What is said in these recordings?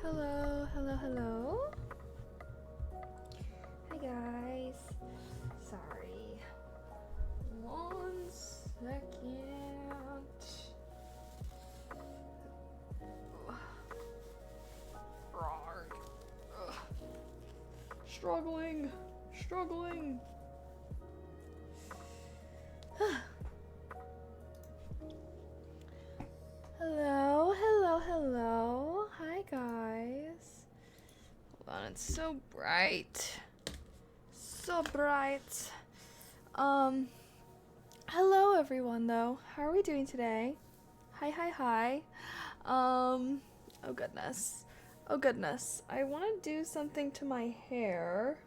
Hello, hello, hello. Hi guys. Sorry. One second. Ugh. Struggling. Hello. Hi guys. Hold on, it's so bright. Hello everyone though. How are we doing today? Hi. Oh goodness. I want to do something to my hair.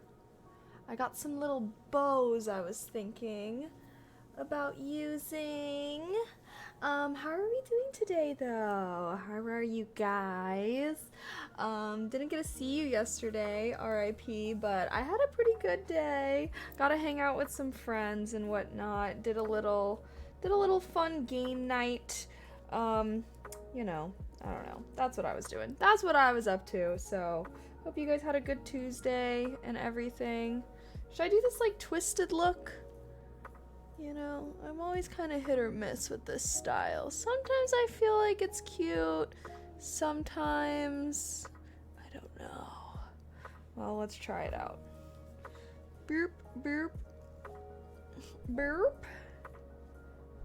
I got some little bows I was thinking about using. How are we doing today though? How are you guys? Didn't get to see you yesterday, RIP, but I had a pretty good day. Got to hang out with some friends and whatnot. Did a little fun game night. I don't know. That's what I was doing. That's what I was up to. So, hope you guys had a good Tuesday and everything. Should I do this like twisted look? You know, I'm always kind of hit or miss with this style. Sometimes I feel like it's cute. Sometimes I don't know. Well, let's try it out. Burp.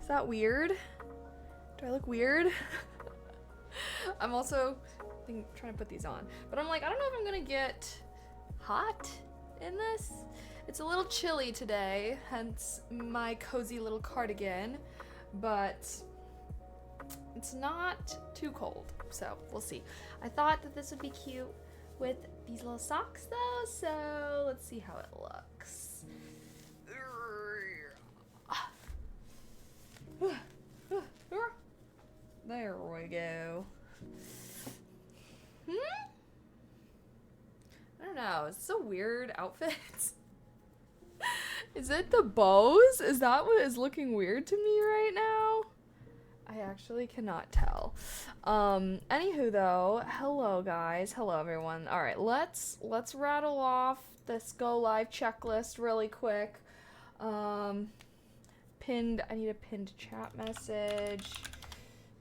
Is that weird? Do I look weird? I'm also trying to put these on. But I'm like, I don't know if I'm gonna get hot in this. It's a little chilly today, hence my cozy little cardigan, but it's not too cold, so we'll see. I thought that this would be cute with these little socks though, so let's see how it looks. There we go. I don't know, it's a weird outfit. Is it the bows? Is that what is looking weird to me right now? I actually cannot tell. Anywho though, hello guys, hello everyone. All right, let's rattle off this go live checklist really quick. I need a pinned chat message.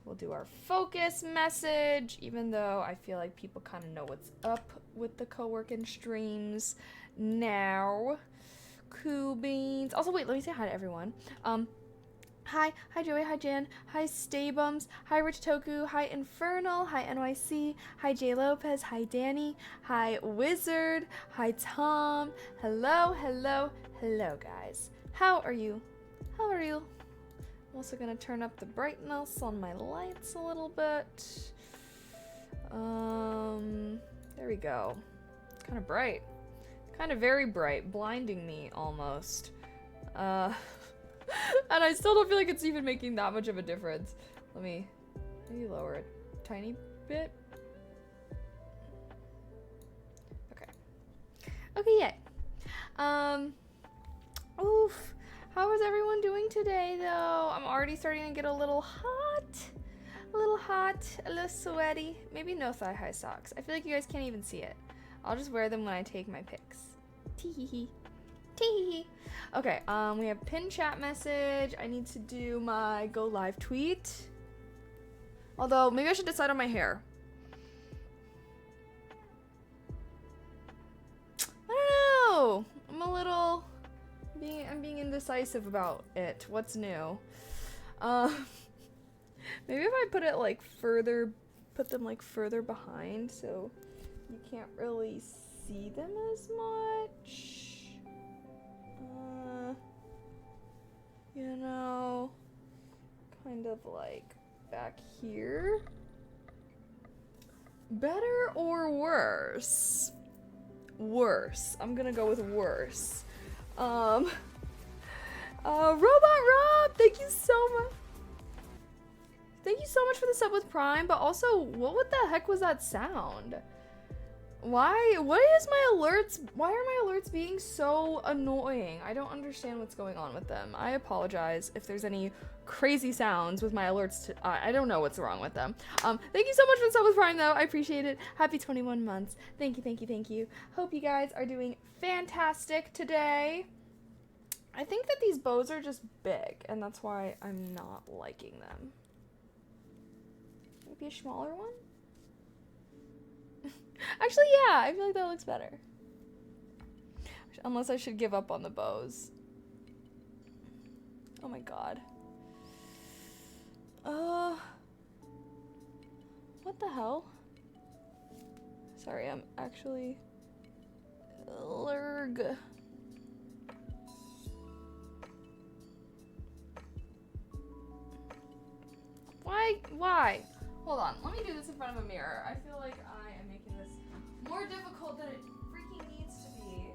We'll do our focus message, even though I feel like people kind of know what's up with the co-working streams now. Cool beans. Also, wait, let me say hi to everyone. Hi Joey, hi Jan, hi Staybums, hi Rich Toku, hi Infernal, hi NYC, hi J Lopez, hi Danny, hi Wizard, hi Tom. Hello guys. How are you? I'm also gonna turn up the brightness on my lights a little bit. There we go. It's kind of bright. Kind of very bright, blinding me almost. And I still don't feel like it's even making that much of a difference. Let me maybe lower it a tiny bit. Okay, yay. Oof. How is everyone doing today, though? I'm already starting to get a little hot, a little sweaty. Maybe no thigh-high socks. I feel like you guys can't even see it. I'll just wear them when I take my pics. Tee-hee-hee. Okay, we have pinned chat message. I need to do my go live tweet. Although, maybe I should decide on my hair. I don't know. I'm being indecisive about it. What's new? Maybe if I put them like further behind so you can't really see them as much. Kind of like back here. Better or worse? Worse. I'm gonna go with worse. Robot Rob, thank you so much. Thank you so much for the sub with Prime, but also, what the heck was that sound? Why? What is my alerts? Why are my alerts being so annoying? I don't understand what's going on with them. I apologize if there's any crazy sounds with my alerts. I don't know what's wrong with them. Thank you so much for the sub with Prime, though. I appreciate it. Happy 21 months. Thank you, thank you, thank you. Hope you guys are doing fantastic today. I think that these bows are just big, and that's why I'm not liking them. Maybe a smaller one? Actually, yeah, I feel like that looks better. Unless I should give up on the bows. Oh my god. What the hell? Sorry, I'm actually... Lurg. Why? Hold on, let me do this in front of a mirror. I feel like I am making this more difficult than it freaking needs to be.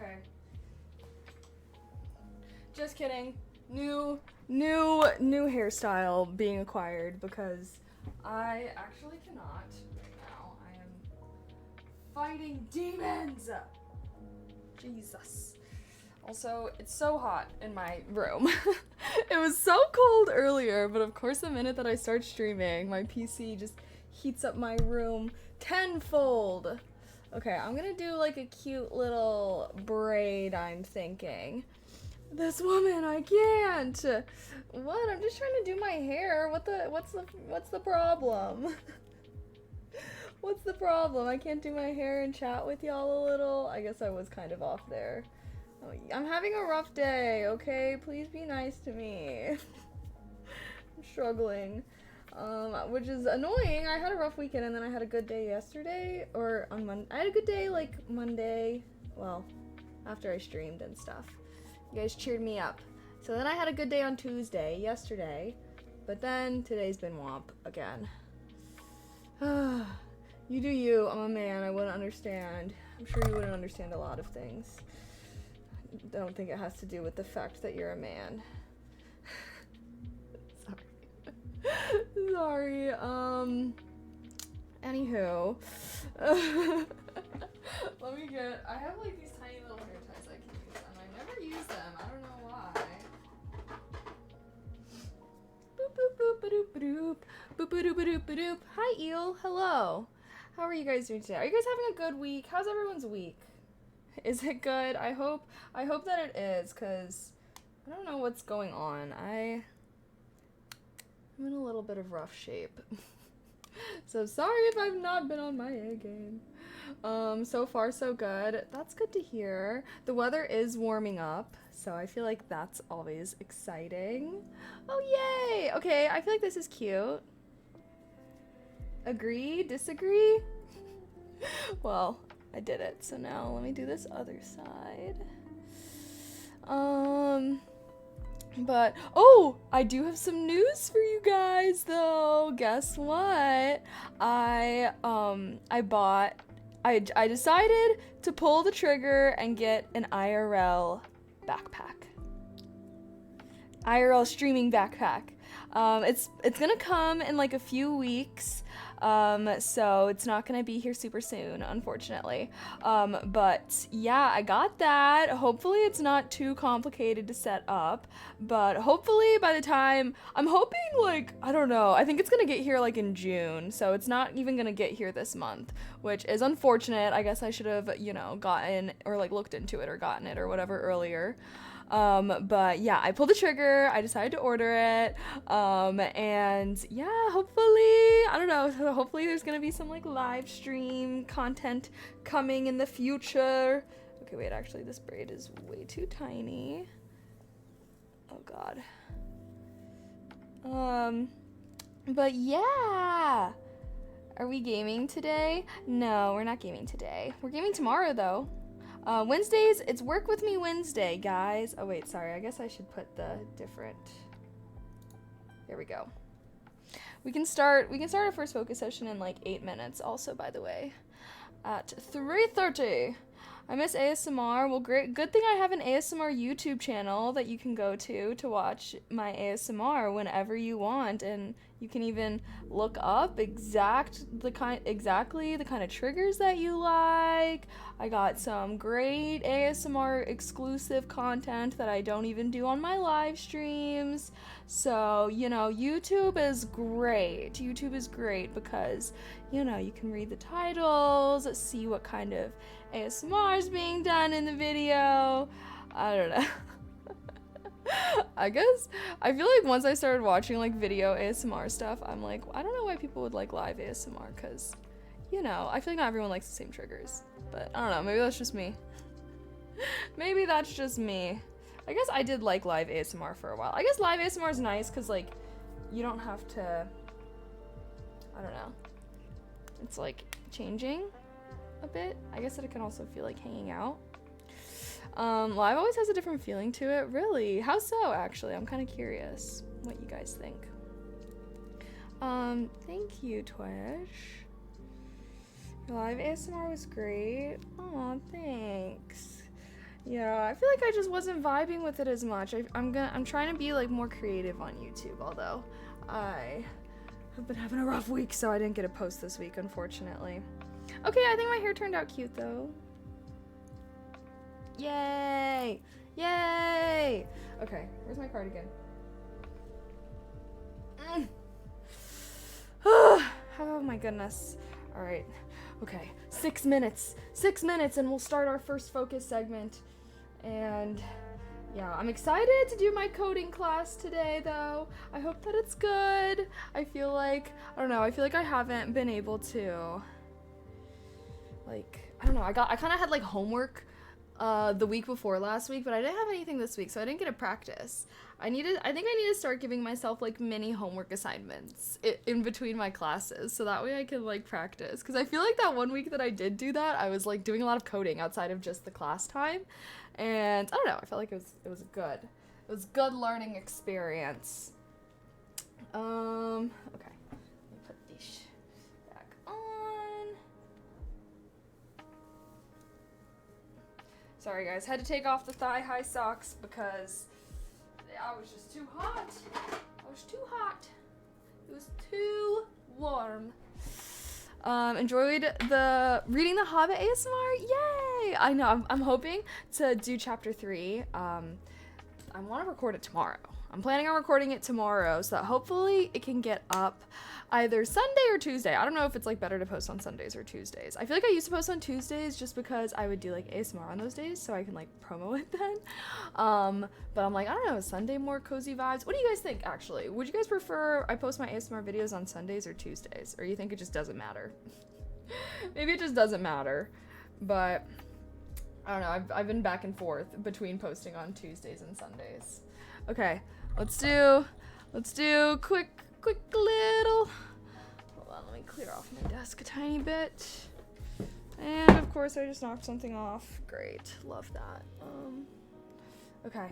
Okay. Just kidding. New hairstyle being acquired because I actually cannot right now. I am fighting demons. Jesus. Also, it's so hot in my room. It was so cold earlier, but of course the minute that I start streaming, my PC just heats up my room tenfold. Okay, I'm gonna do like a cute little braid, I'm thinking. This woman, I can't. What? I'm just trying to do my hair. What's the problem? What's the problem? I can't do my hair and chat with y'all a little? I guess I was kind of off there. Oh, I'm having a rough day, okay? Please be nice to me. I'm struggling. Which is annoying. I had a rough weekend and then I had a good day yesterday, or on Monday. I had a good day like Monday, well, after I streamed and stuff. You guys cheered me up. So then I had a good day on Tuesday, yesterday, but then today's been womp again. You do you. I'm a man. I wouldn't understand. I'm sure you wouldn't understand a lot of things. I don't think it has to do with the fact that you're a man. Sorry. Anywho. Let me get, I have like these tiny little hair ties I can use, and I never use them. I don't know why. Boop boop boop ba-doop ba-doop. Boop ba-doop ba-doop ba-doop. Hi Eel. Hello. How are you guys doing today? Are you guys having a good week? How's everyone's week? Is it good? I hope that it is, cause I don't know what's going on. I'm in a little bit of rough shape. So sorry if I've not been on my A game. So far so good. That's good to hear. The weather is warming up, so I feel like that's always exciting. Oh, yay! Okay, I feel like this is cute. Agree? Disagree? Well, I did it, so now let me do this other side. But, oh, I do have some news for you guys, though. Guess what? I decided to pull the trigger and get an IRL backpack. IRL streaming backpack. It's gonna come in like a few weeks, so it's not gonna be here super soon, unfortunately. But yeah, I got that. Hopefully it's not too complicated to set up, but hopefully by the time, I'm hoping like, I don't know, I think it's gonna get here like in June, so it's not even gonna get here this month, which is unfortunate. I guess I should have, gotten or like looked into it or gotten it or whatever earlier. But yeah, I pulled the trigger, I decided to order it, and yeah, hopefully, I don't know, hopefully there's gonna be some like live stream content coming in the future. Okay, wait, actually this braid is way too tiny. Oh god. But yeah, are we gaming today? No, we're not gaming today. We're gaming tomorrow though. Wednesdays, it's Work With Me Wednesday, guys. Oh, wait, sorry. I guess I should put the different... There we go. We can start our first focus session in like 8 minutes also, by the way. At 3:30. I miss ASMR. Well, great. Good thing I have an ASMR YouTube channel that you can go to watch my ASMR whenever you want, and you can even look up exactly the kind of triggers that you like. I got some great ASMR exclusive content that I don't even do on my live streams. So, YouTube is great. YouTube is great because, you can read the titles, see what kind of ASMR is being done in the video. I don't know. I guess I feel like once I started watching like video ASMR stuff, I'm like, I don't know why people would like live ASMR, because I feel like not everyone likes the same triggers, but I don't know, maybe that's just me. Maybe that's just me. I guess I did like live ASMR for a while. I guess live ASMR is nice because like you don't have to, I don't know, it's like changing a bit. I guess that it can also feel like hanging out. Live always has a different feeling to it. Really? How so, actually? I'm kind of curious what you guys think. Thank you, Twish. Your live ASMR was great. Aw, thanks. Yeah, I feel like I just wasn't vibing with it as much. I'm trying to be like more creative on YouTube, although I have been having a rough week, so I didn't get a post this week, unfortunately. Okay, I think my hair turned out cute, though. Yay! Yay! Okay, where's my cardigan? Oh my goodness. Alright, okay, 6 minutes. 6 minutes and we'll start our first focus segment. And yeah, I'm excited to do my coding class today, though. I hope that it's good. I feel like I haven't been able to, like, I don't know, I kind of had like homework the week before last week, but I didn't have anything this week, so I didn't get to practice. I think I need to start giving myself like mini homework assignments in between my classes, so that way I can like practice, because I feel like that one week that I did do that, I was like doing a lot of coding outside of just the class time, and I don't know, I felt like it was good. It was a good learning experience. Okay, let me put these back on. Sorry guys, had to take off the thigh-high socks because I was just too hot. I was too hot. It was too warm. Enjoyed reading the Hobbit ASMR. Yay! I know, I'm hoping to do chapter 3. I want to record it tomorrow. I'm planning on recording it tomorrow so that hopefully it can get up either Sunday or Tuesday. I don't know if it's like better to post on Sundays or Tuesdays. I feel like I used to post on Tuesdays just because I would do like ASMR on those days so I can like promo it then. But I'm like, I don't know, Sunday more cozy vibes. What do you guys think, actually? Would you guys prefer I post my ASMR videos on Sundays or Tuesdays? Or you think it just doesn't matter? Maybe it just doesn't matter. But I don't know. I've been back and forth between posting on Tuesdays and Sundays. Okay, let's do quick little. Hold on, let me clear off my desk a tiny bit. And of course, I just knocked something off. Great, love that. Okay.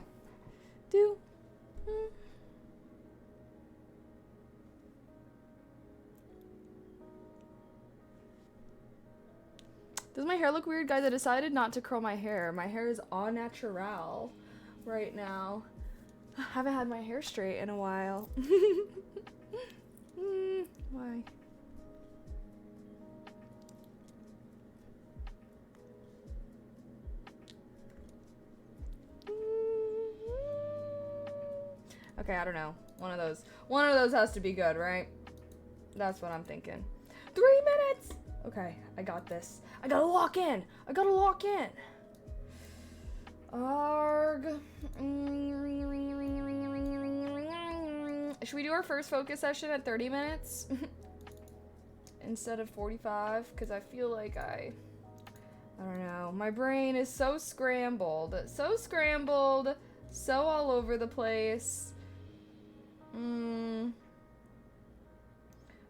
Does my hair look weird, guys? I decided not to curl my hair. My hair is au naturel right now. I haven't had my hair straight in a while. Why? Okay, I don't know. One of those has to be good, right? That's what I'm thinking. 3 minutes! Okay, I got this. I gotta lock in. Arg. Should we do our first focus session at 30 minutes? Instead of 45? Because I feel like I don't know. My brain is so scrambled. So all over the place.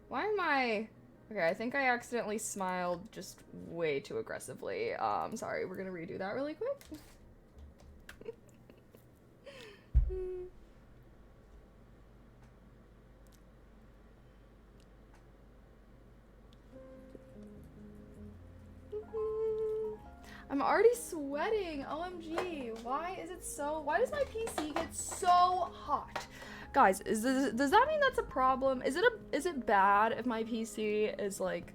Why am I... Okay, I think I accidentally smiled just way too aggressively. Sorry, we're gonna redo that really quick. I'm already sweating. OMG. Why does my PC get so hot? Guys, does that mean that's a problem? Is it bad if my PC is like,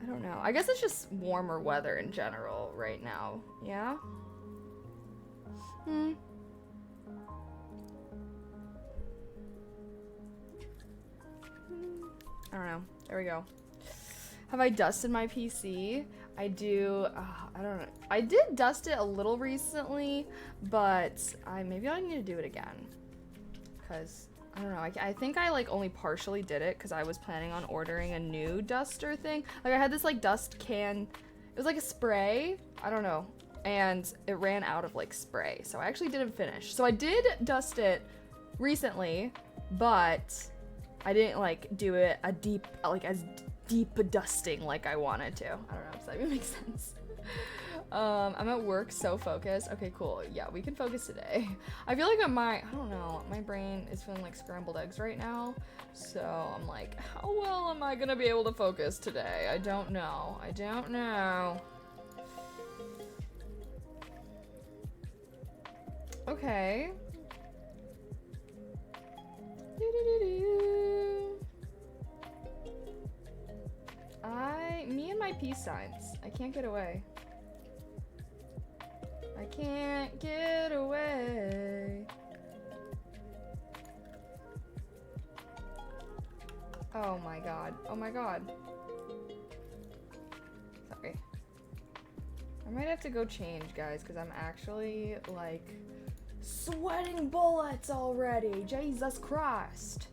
I don't know. I guess it's just warmer weather in general right now. Yeah? I don't know. There we go. Have I dusted my PC? I do. I don't know. I did dust it a little recently, but maybe I need to do it again. Because, I don't know, I think I like only partially did it because I was planning on ordering a new duster thing. Like I had this like dust can, it was like a spray, I don't know, and it ran out of like spray. So I actually didn't finish. So I did dust it recently, but I didn't like do it as deep a dusting like I wanted to. I don't know, does that even make sense? I'm at work, so focused. Okay, cool. Yeah, we can focus today. I feel like I don't know, my brain is feeling like scrambled eggs right now. So I'm like, how well am I gonna be able to focus today? I don't know. Okay. Me and my peace signs. I can't get away. I can't get away. Oh my god. Sorry. I might have to go change, guys, because I'm actually, like, sweating bullets already. Jesus Christ.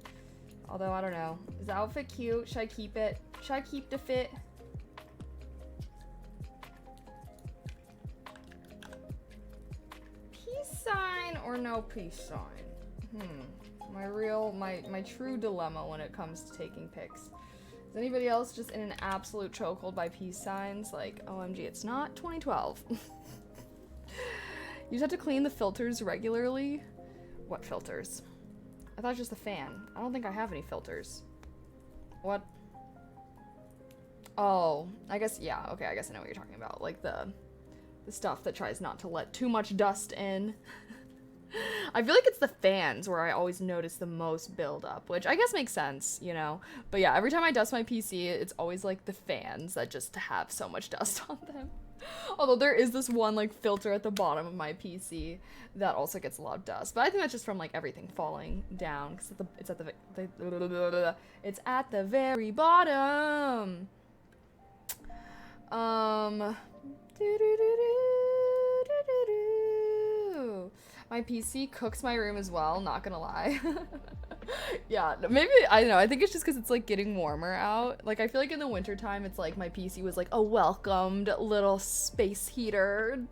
Although, I don't know. Is the outfit cute? Should I keep it? Should I keep the fit? Peace sign or no peace sign? My true dilemma when it comes to taking pics. Is anybody else just in an absolute chokehold by peace signs? Like, OMG, it's not 2012. You just have to clean the filters regularly? What filters? I thought it was just the fan. I don't think I have any filters. What? Oh, I guess, yeah, okay, I guess I know what you're talking about. Like the stuff that tries not to let too much dust in. I feel like it's the fans where I always notice the most buildup, which I guess makes sense, you know? But yeah, every time I dust my PC, it's always like the fans that just have so much dust on them. Although there is this one like filter at the bottom of my PC that also gets a lot of dust. But I think that's just from like everything falling down because it's at the very bottom. My PC cooks my room as well, not gonna lie. Yeah, maybe, I don't know, I think it's just because it's like getting warmer out. Like I feel like in the wintertime it's like my PC was like a welcomed little space heater.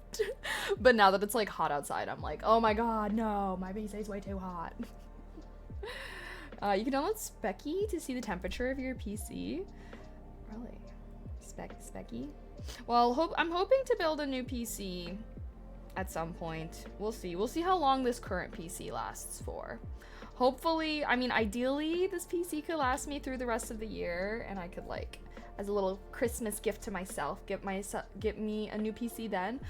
But now that it's like hot outside, I'm like, oh my god, no, my PC is way too hot. You can download Specky to see the temperature of your PC. Really? Specky? Well, I'm hoping to build a new PC at some point. We'll see. We'll see how long this current PC lasts for. Hopefully, I mean, ideally, this PC could last me through the rest of the year, and I could, like, as a little Christmas gift to myself, get me a new PC then.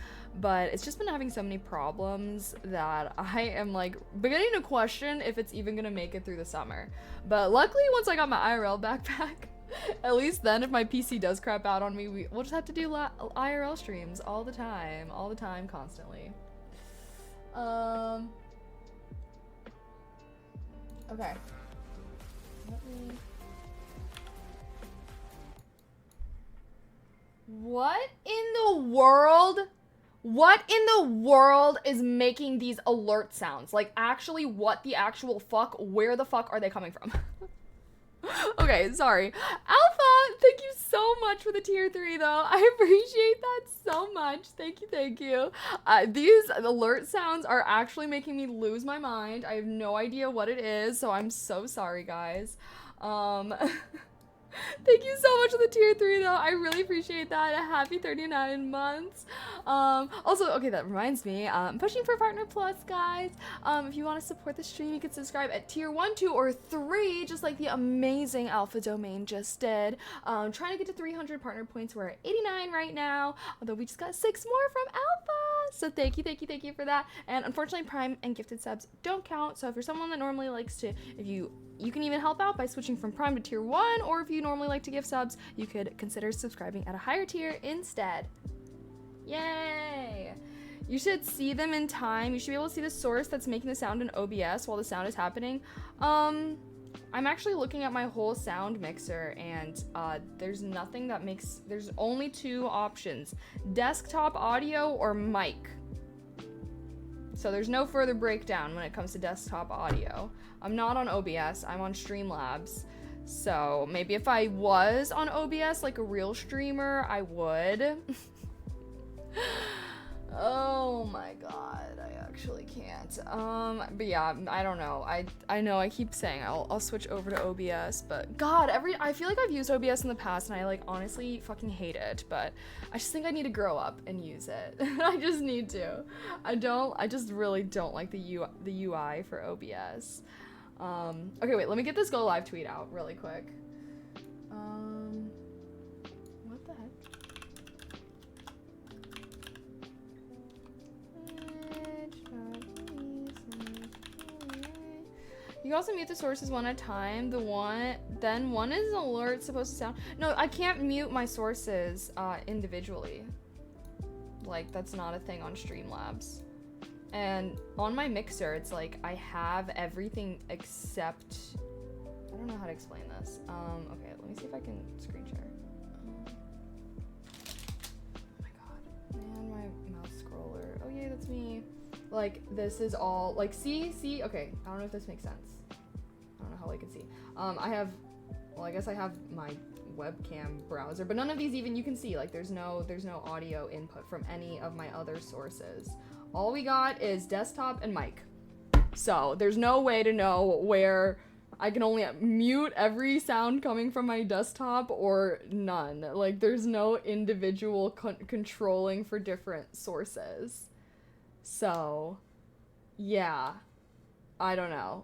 But it's just been having so many problems that I am, like, beginning to question if it's even gonna make it through the summer. But luckily, once I got my IRL backpack, at least then, if my PC does crap out on me, we'll just have to do IRL streams all the time, constantly. Okay. What in the world? What in the world is making these alert sounds? Like, actually, what the actual fuck? Where the fuck are they coming from? Okay, sorry. Alpha, thank you so much for the tier 3, though. I appreciate that so much. Thank you. These alert sounds are actually making me lose my mind. I have no idea what it is, so I'm so sorry, guys. Thank you so much for the tier 3, though. I really appreciate that. A happy 39 months. Also, okay, that reminds me, I'm pushing for Partner Plus, guys. If you want to support the stream, you can subscribe at tier 1, 2, or 3, just like the amazing Alpha Domain just did. Trying to get to 300 partner points. We're at 89 right now, although we just got 6 more from Alpha. So thank you for that. And unfortunately, Prime and gifted subs don't count. So if you're someone that normally likes to, you can even help out by switching from Prime to tier 1, or if you normally like to give subs, you could consider subscribing at a higher tier instead. Yay! You should see them in time. You should be able to see the source that's making the sound in OBS while the sound is happening. I'm actually looking at my whole sound mixer, and there's nothing that makes, there's only 2 options: desktop audio or mic. So there's no further breakdown when it comes to desktop audio. I'm not on OBS, I'm on Streamlabs. So maybe if I was on OBS like a real streamer, I would. Oh my god, I actually can't. But yeah, I don't know. I know I keep saying I'll switch over to OBS, but god, I feel like I've used OBS in the past and I like honestly fucking hate it, but I just think I need to grow up and use it. I just need to. I just really don't like the UI for OBS. Okay, wait, let me get this go live tweet out really quick. What the heck? You can also mute the sources one at a time. Then one is an alert supposed to sound. No, I can't mute my sources individually. Like, that's not a thing on Streamlabs. And on my mixer, it's like I have everything except, I don't know how to explain this. Okay, let me see if I can screen share. Oh my god, man, my mouse scroller. Oh yay, that's me. Like, this is all, like, see, okay, I don't know if this makes sense. I don't know how I can see. I guess I have my webcam browser, but none of these even you can see, like, there's no audio input from any of my other sources. All we got is desktop and mic. So there's no way to know where I can only mute every sound coming from my desktop or none. Like, there's no individual controlling for different sources. So, yeah, I don't know.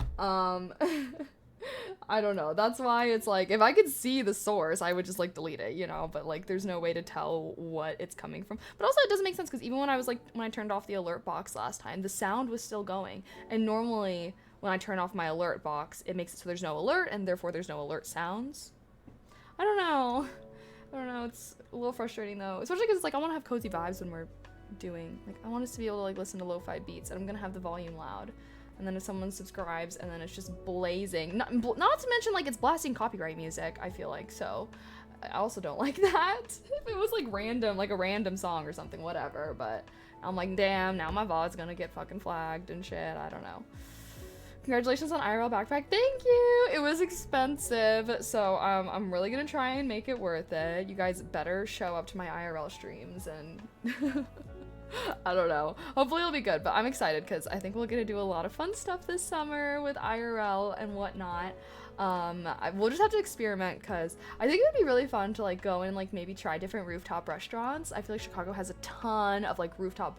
I don't know. That's why it's like, if I could see the source, I would just like delete it, you know, but like there's no way to tell what it's coming from. But also it doesn't make sense because even when I turned off the alert box last time, the sound was still going. And normally when I turn off my alert box, it makes it so there's no alert and therefore there's no alert sounds. I don't know. It's a little frustrating though, especially because it's like I want to have cozy vibes when we're doing, like, I want us to be able to like listen to lo-fi beats, and I'm gonna have the volume loud, and then if someone subscribes and then it's just blazing, not to mention like it's blasting copyright music, I feel like, so I also don't like that. If it was like random, like a random song or something, whatever, but I'm like, damn, now my VOD's gonna get fucking flagged and shit. I don't know. Congratulations on IRL backpack. Thank you. It was expensive, so I'm really gonna try and make it worth it. You guys better show up to my IRL streams and I don't know. Hopefully it'll be good, but I'm excited because I think we're gonna do a lot of fun stuff this summer with IRL and whatnot. We'll just have to experiment because I think it would be really fun to like go and like maybe try different rooftop restaurants. I feel like Chicago has a ton of like rooftop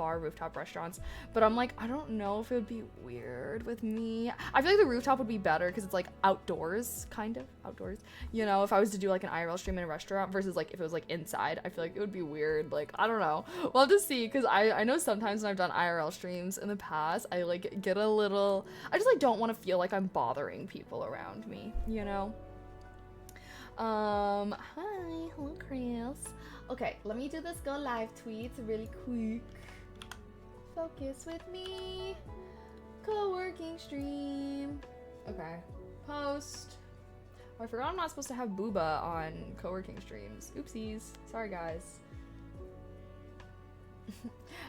restaurants, but I'm like, I don't know if it would be weird with me. I feel like the rooftop would be better because it's like outdoors, kind of outdoors. You know, if I was to do like an IRL stream in a restaurant versus like if it was like inside, I feel like it would be weird. Like, I don't know. We'll have to see because I know sometimes when I've done IRL streams in the past, I like get a little, I just like don't want to feel like I'm bothering people around me. You know. Hi, hello Chris. Okay, let me do this go live tweet really quick. Focus with me. Co-working stream. Okay, post. Oh, I forgot I'm not supposed to have booba on co-working streams. Oopsies. Sorry guys.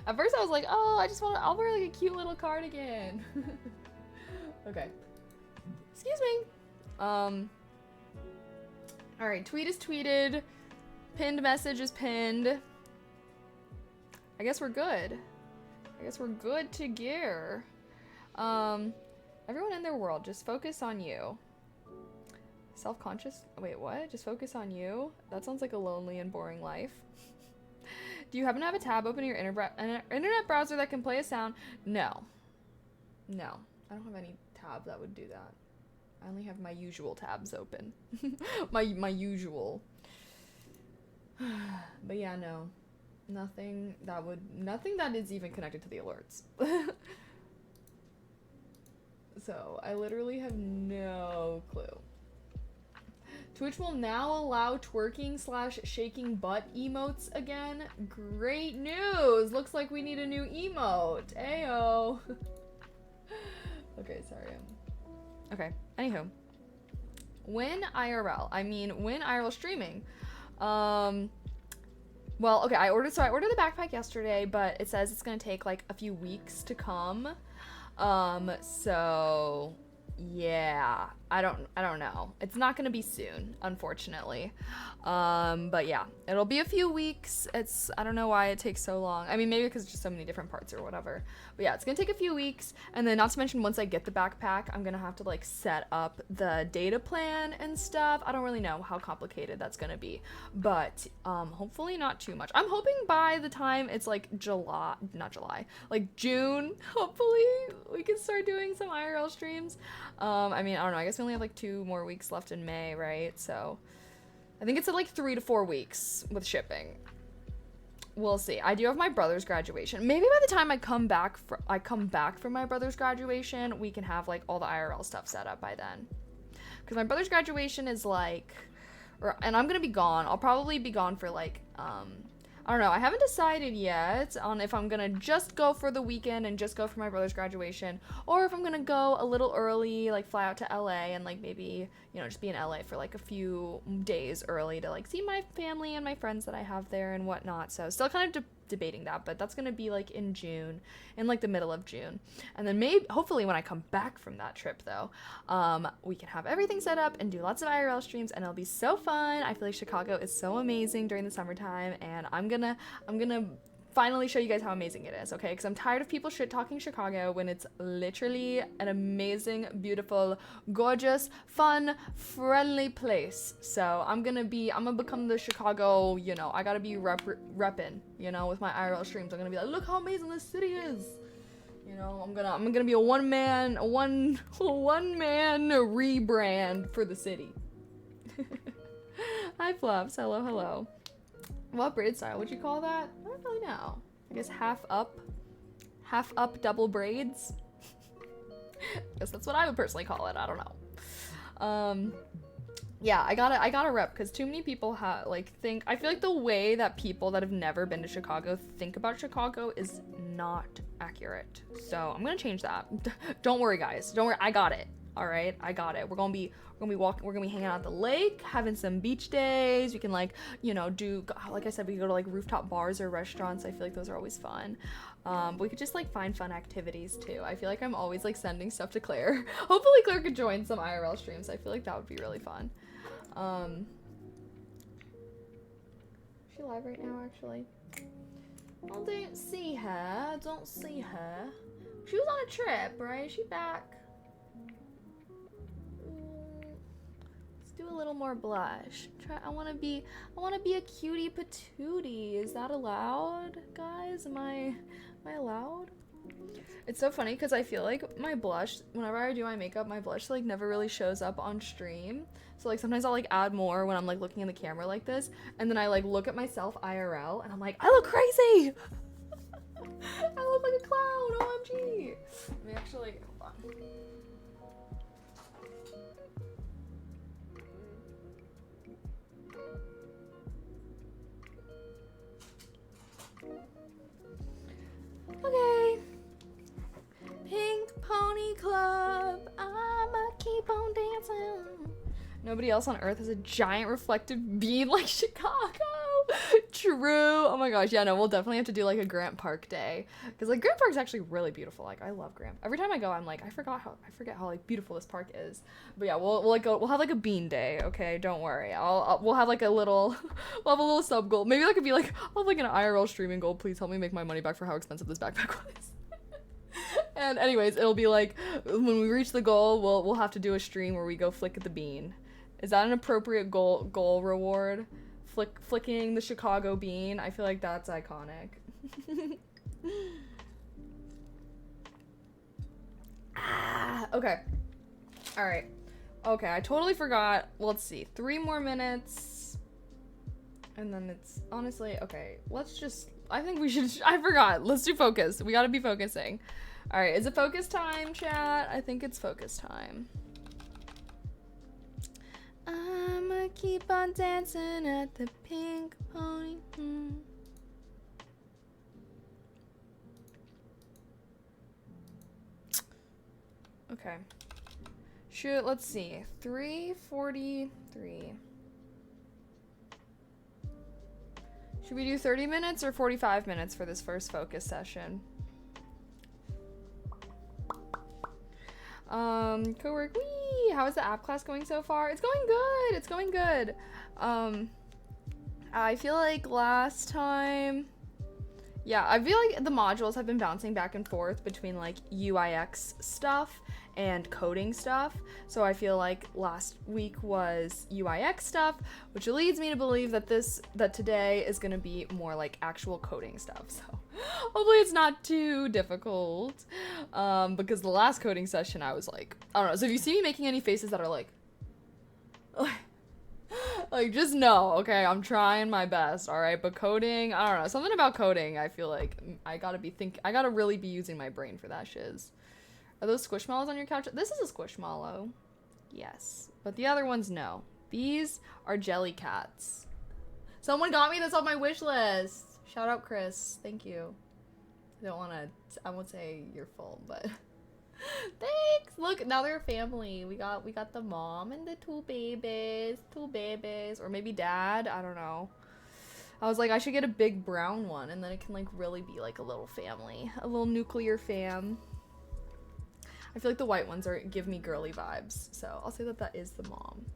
At first I was like, oh, I'll wear like a cute little cardigan. Okay. Excuse me. Alright, tweet is tweeted. Pinned message is pinned. I guess we're good. I guess we're good to gear. Everyone in their world, just focus on you. Self-conscious? Wait, what? Just focus on you? That sounds like a lonely and boring life. Do you happen to have a tab open in your internet browser that can play a sound? No. No. I don't have any tab that would do that. I only have my usual tabs open. my usual. But yeah, no. Nothing that is even connected to the alerts. So, I literally have no clue. Twitch will now allow twerking / shaking butt emotes again. Great news! Looks like we need a new emote. Ayo. Okay, sorry. Okay, anywho. When IRL streaming. Well, okay, I ordered the backpack yesterday, but it says it's gonna take like a few weeks to come. So yeah, I don't know. It's not gonna be soon, unfortunately. But yeah, it'll be a few weeks. I don't know why it takes so long. I mean, maybe because it's just so many different parts or whatever. But yeah, it's gonna take a few weeks. And then not to mention, once I get the backpack, I'm gonna have to like set up the data plan and stuff. I don't really know how complicated that's gonna be, but hopefully not too much. I'm hoping by the time it's like like June, hopefully we can start doing some IRL streams. I mean, I don't know, I guess we only have like 2 more weeks left in May, right? So I think it's at like 3 to 4 weeks with shipping. We'll see. I do have my brother's graduation. Maybe by the time I come back from my brother's graduation, we can have like all the IRL stuff set up by then. Because my brother's graduation is like, and I'm gonna be gone. I'll probably be gone for like, I don't know. I haven't decided yet on if I'm gonna just go for the weekend and just go for my brother's graduation, or if I'm gonna go a little early, like fly out to LA and like maybe, you know, just be in LA for like a few days early to like see my family and my friends that I have there and whatnot. So still kind of debating that, but that's gonna be like in June, in like the middle of June. And then maybe, hopefully when I come back from that trip though, we can have everything set up and do lots of IRL streams and it'll be so fun. I feel like Chicago is so amazing during the summertime, and I'm gonna finally show you guys how amazing it is, okay? Because I'm tired of people shit-talking Chicago when it's literally an amazing, beautiful, gorgeous, fun, friendly place. So I'm gonna become the Chicago, you know, I gotta be reppin', you know, with my IRL streams. I'm gonna be like, look how amazing this city is. You know, I'm gonna be a one-man rebrand for the city. Hi, Flops. Hello. What braid style would you call that? I don't really know. I guess half up double braids. I guess that's what I would personally call it. I don't know. Yeah, I gotta rep, because too many people think, I feel like the way that people that have never been to Chicago think about Chicago is not accurate. So I'm gonna change that. Don't worry, guys. Don't worry. I got it. All right, I got it. We're gonna be walking. We're gonna be hanging out at the lake, having some beach days. We can like, you know, do, like I said, we can go to like rooftop bars or restaurants. I feel like those are always fun. But we could just like find fun activities too. I feel like I'm always like sending stuff to Claire. Hopefully Claire could join some IRL streams. I feel like that would be really fun. Is she live right now? Actually, I don't see her. Don't see her. She was on a trip, right? Is she back? Do a little more blush. I want to be a cutie patootie. Is that allowed, guys? Am I allowed? It's so funny because I feel like my blush, whenever I do my makeup, my blush like never really shows up on stream. So like sometimes I'll like add more when I'm like looking in the camera like this, and then I like look at myself IRL and I'm like, I look crazy. I look like a clown. OMG. Let me actually, hold on. Okay. Pink Pony Club. I'ma keep on dancing. Nobody else on Earth has a giant reflective beam like Chicago. True. Oh my gosh. Yeah, no, we'll definitely have to do like a Grant Park day. Because like Grant Park's actually really beautiful. Like I love Grant. Every time I go, I'm like, I forget how like beautiful this park is. But yeah, we'll have like a bean day. Okay, don't worry. We'll have like a little, we'll have a little sub goal. Maybe that could be like, I'll have like an IRL streaming goal. Please help me make my money back for how expensive this backpack was. And anyways, it'll be like when we reach the goal, we'll have to do a stream where we go flick at the bean. Is that an appropriate goal reward? Flicking the Chicago bean. I feel like that's iconic. Okay. All right. Okay, I totally forgot. Let's see. 3 more minutes. And then it's honestly, okay, let's just, I think we should, I forgot. Let's do focus. We gotta be focusing. All right, is it focus time, chat? I think it's focus time. I'ma keep on dancing at the Pink Pony. Okay. Shoot, let's see. 3:43. Should we do 30 minutes or 45 minutes for this first focus session? Cowork, wee! How is the app class going so far? It's going good. It's going good. I feel like last time, yeah, I feel like the modules have been bouncing back and forth between like UIX stuff and coding stuff. So I feel like last week was UIX stuff, which leads me to believe that today is gonna be more like actual coding stuff. So hopefully it's not too difficult. Because the last coding session I was like, I don't know. So if you see me making any faces that are like just know, okay, I'm trying my best, all right? But coding, I don't know, something about coding, I feel like I gotta really be using my brain for that shiz. Are those squishmallows on your couch? This is a squishmallow. Yes. But the other ones, no. These are jelly cats. Someone got me this on my wish list. Shout out, Chris. Thank you. I won't say your fault, but thanks. Look, now they're a family. We got the mom and the two babies, or maybe dad. I don't know. I was like, I should get a big brown one, and then it can like really be like a little family, a little nuclear fam. I feel like the white ones give me girly vibes, so I'll say that is the mom.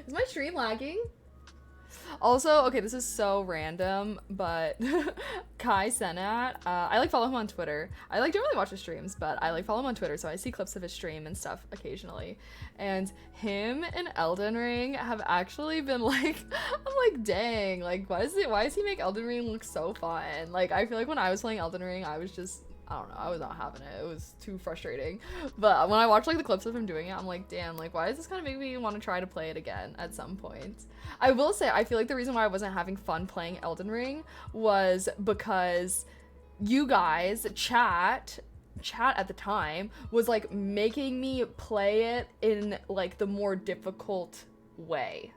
Is my stream lagging? Also, okay, this is so random, but Kai Senat, I like follow him on Twitter. I like don't really watch his streams, but I like follow him on Twitter, so I see clips of his stream and stuff occasionally. And him and Elden Ring have actually been like, I'm like, dang, like why does he make Elden Ring look so fun? Like I feel like when I was playing Elden Ring, I was just, I don't know, I was not having it. It was too frustrating. But when I watch like the clips of him doing it, I'm like, damn, like why does this kind of make me want to try to play it again at some point? I will say, I feel like the reason why I wasn't having fun playing Elden Ring was because you guys, chat at the time, was like making me play it in like the more difficult way.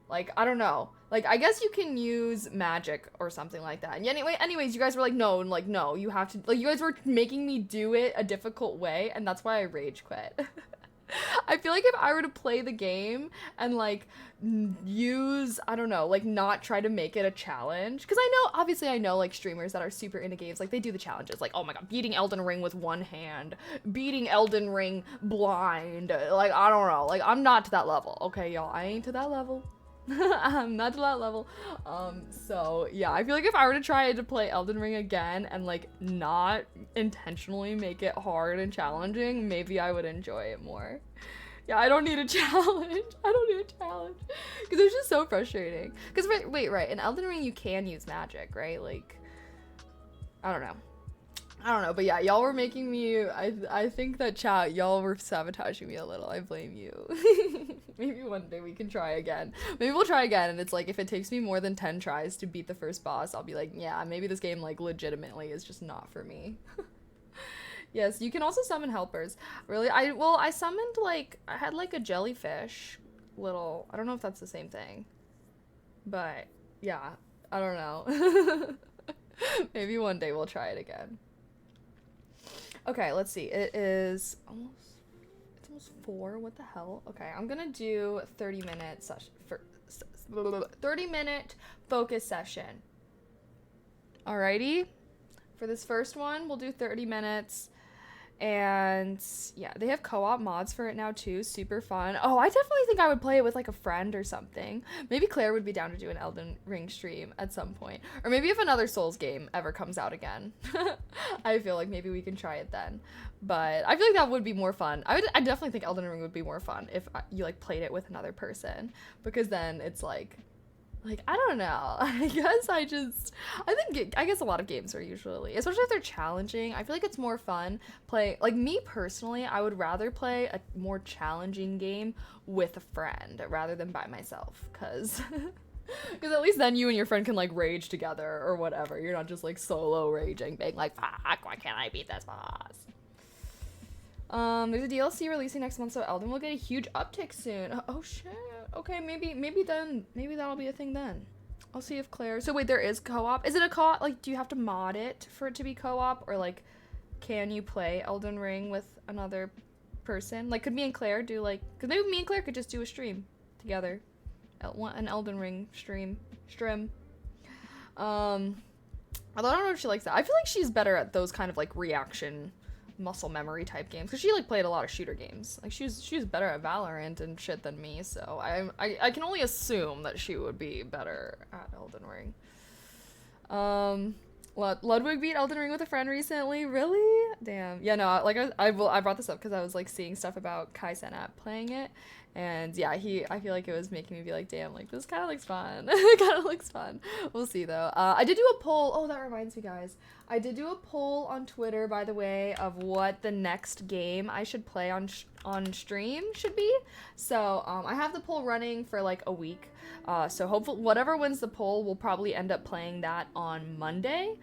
Like, I don't know. Like, I guess you can use magic or something like that. And anyways, you guys were like, no, you have to, like, you guys were making me do it a difficult way, and that's why I rage quit. I feel like if I were to play the game and, like, use, I don't know, like, not try to make it a challenge, because obviously I know, like, streamers that are super into games, like, they do the challenges, like, oh my god, beating Elden Ring with one hand, beating Elden Ring blind, like, I don't know, like, I'm not to that level, okay, y'all, I ain't to that level. I'm not to that level. So yeah, I feel like if I were to try to play Elden Ring again and like not intentionally make it hard and challenging, maybe I would enjoy it more. Yeah, I don't need a challenge. I don't need a challenge. Because it's just so frustrating. Because wait, right, in Elden Ring you can use magic, right? Like, I don't know. But yeah, y'all were making me, I think that chat, y'all were sabotaging me a little. I blame you. Maybe one day we can try again. Maybe we'll try again, and it's like, if it takes me more than 10 tries to beat the first boss, I'll be like, yeah, maybe this game, like, legitimately is just not for me. Yes, you can also summon helpers. Really? I summoned, like, I had, like, a jellyfish little, I don't know if that's the same thing. But, yeah, I don't know. Maybe one day we'll try it again. Okay, let's see. It's almost 4. What the hell? Okay, I'm gonna do 30-minute session for 30-minute focus session. Alrighty. For this first one, we'll do 30 minutes. And yeah, they have co-op mods for it now too. Super fun. Oh, I definitely think I would play it with like a friend or something. Maybe Claire would be down to do an Elden Ring stream at some point. Or maybe if another Souls game ever comes out again. I feel like maybe we can try it then. But I feel like that would be more fun. I definitely think Elden Ring would be more fun if you like played it with another person. Because then it's like, I don't know. I guess a lot of games are usually, especially if they're challenging, I feel like it's more fun like me personally, I would rather play a more challenging game with a friend rather than by myself, because at least then you and your friend can like rage together or whatever. You're not just like solo raging, being like, fuck, why can't I beat this boss? There's a DLC releasing next month, so Elden will get a huge uptick soon. Oh shit. Okay, maybe that'll be a thing then. I'll see if Claire. So wait, there is co-op. Is it a co-op? Like, do you have to mod it for it to be co-op, or like, can you play Elden Ring with another person? Like, could me and Claire do like? Cause maybe me and Claire could just do a stream together, an Elden Ring stream. Although I don't know if she likes that. I feel like she's better at those kind of like reaction muscle memory type games, because she like played a lot of shooter games. Like she was better at Valorant and shit than me, so I can only assume that she would be better at Elden Ring. Ludwig beat Elden Ring with a friend recently. Really? Damn. Yeah, no, like I brought this up because I was like seeing stuff about Kai Cenat playing it, and yeah, I feel like it was making me be like, damn, like this kind of looks fun. It kind of looks fun. We'll see though. I did do a poll. Oh, that reminds me, guys. I did do a poll on Twitter, by the way, of what the next game I should play on stream should be. So I have the poll running for like a week. So hopefully whatever wins the poll, we'll probably end up playing that on Monday.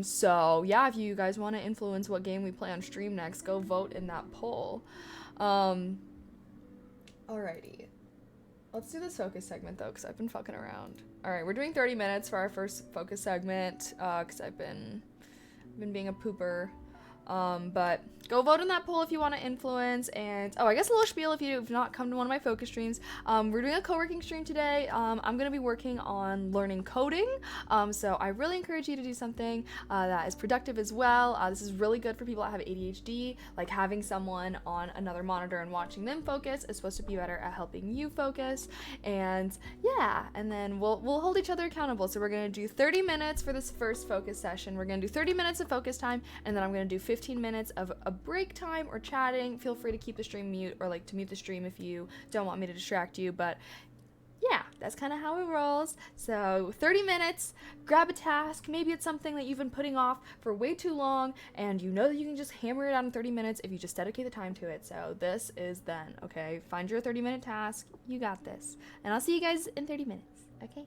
So yeah, if you guys want to influence what game we play on stream next, go vote in that poll. Alrighty. Let's do this focus segment, though, because I've been fucking around. Alright, we're doing 30 minutes for our first focus segment, because I've been being a pooper. But go vote in that poll if you want to influence, and I guess a little spiel if you've not come to one of my focus streams. We're doing a co-working stream today. I'm going to be working on learning coding, so I really encourage you to do something that is productive as well. This is really good for people that have ADHD. Like, having someone on another monitor and watching them focus is supposed to be better at helping you focus, and yeah, and then we'll hold each other accountable. So we're going to do 30 minutes for this first focus session. We're going to do 30 minutes of focus time, and then I'm going to do 15 minutes of a break time or chatting. Feel free to keep the stream mute, or like to mute the stream if you don't want me to distract you, but yeah, that's kind of how it rolls. So 30 minutes, grab a task. Maybe it's something that you've been putting off for way too long, and you know that you can just hammer it out in 30 minutes if you just dedicate the time to it. So this is then, okay? Find your 30-minute task. You got this. And I'll see you guys in 30 minutes, okay?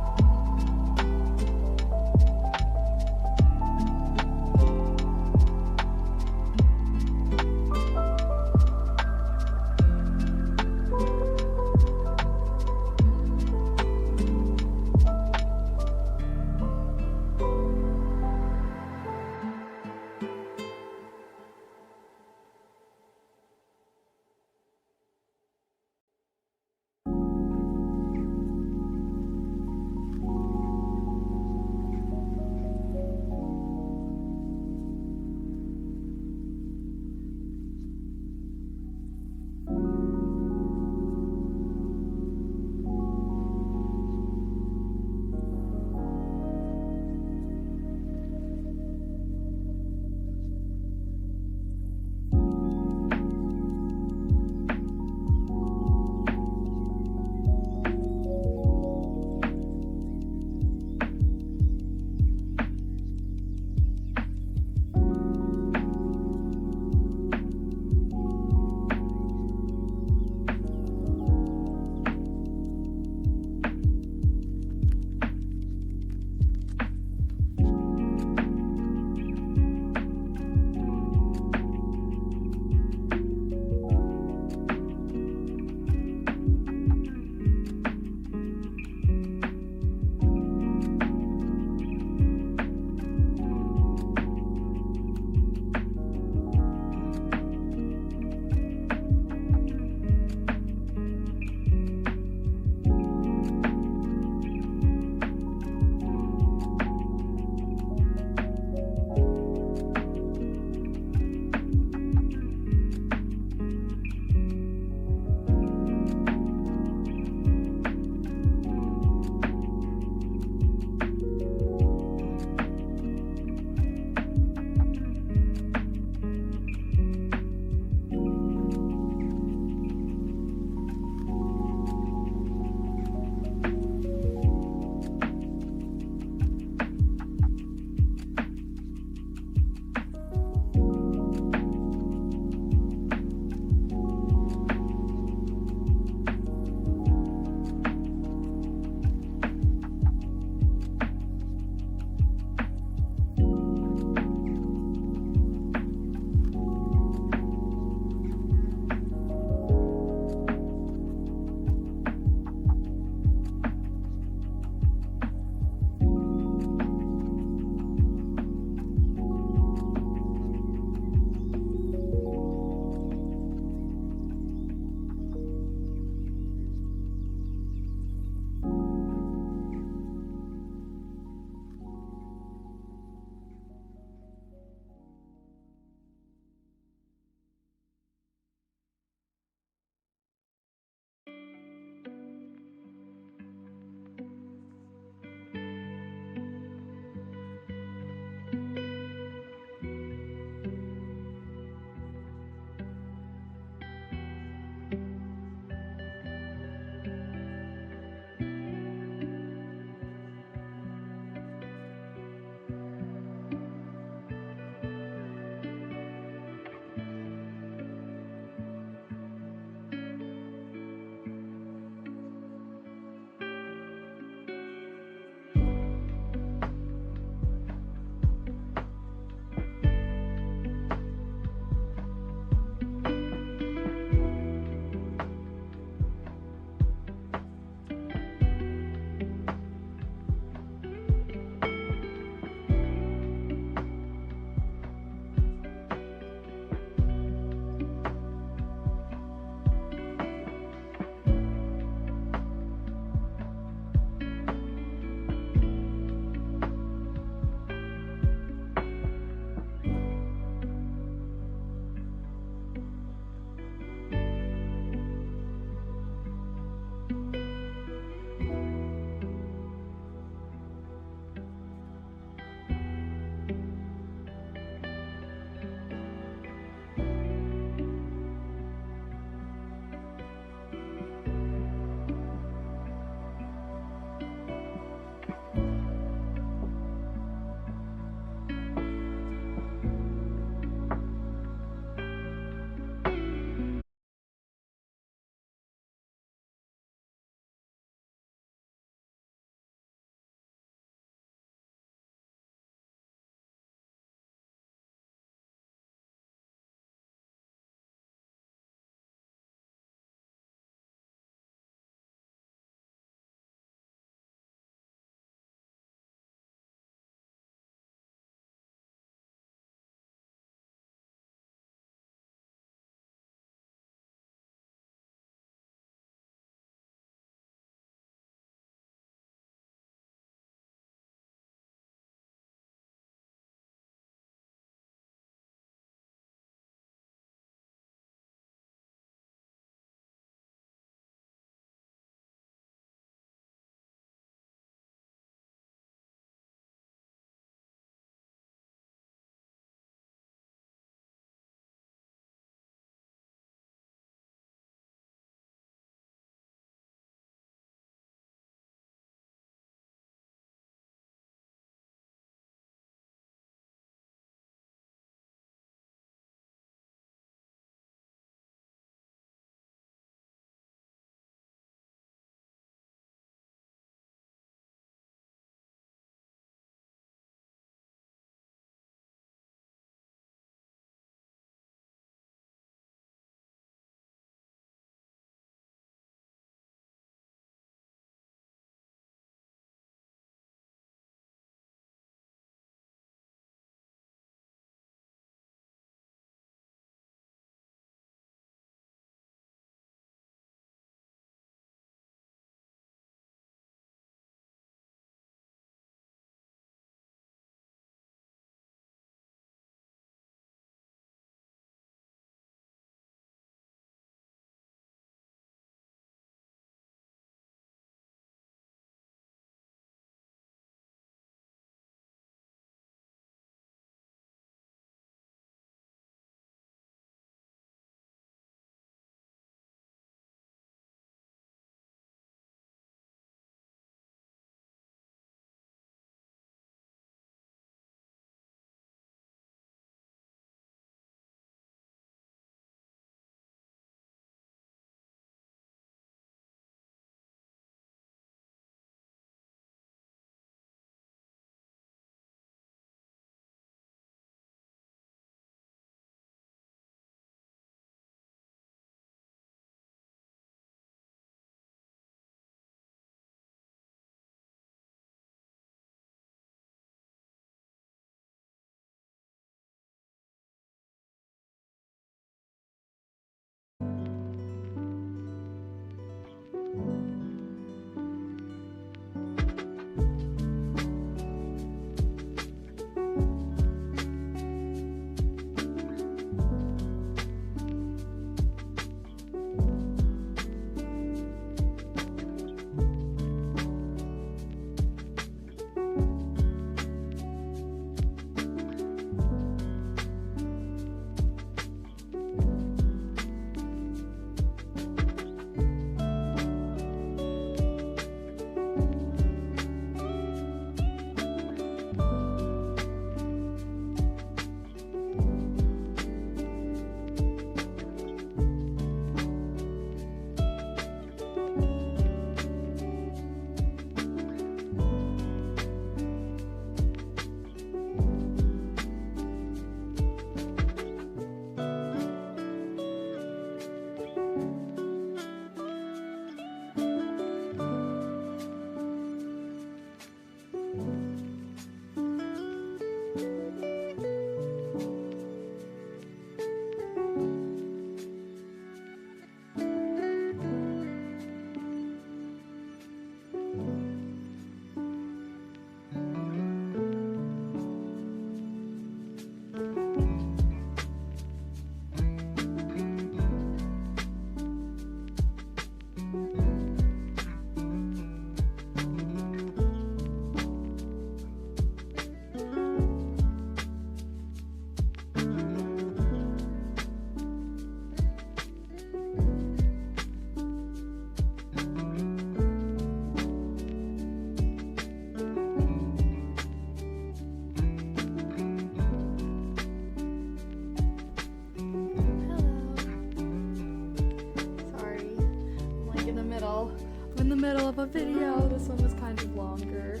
in the middle of a video. This one was kind of longer.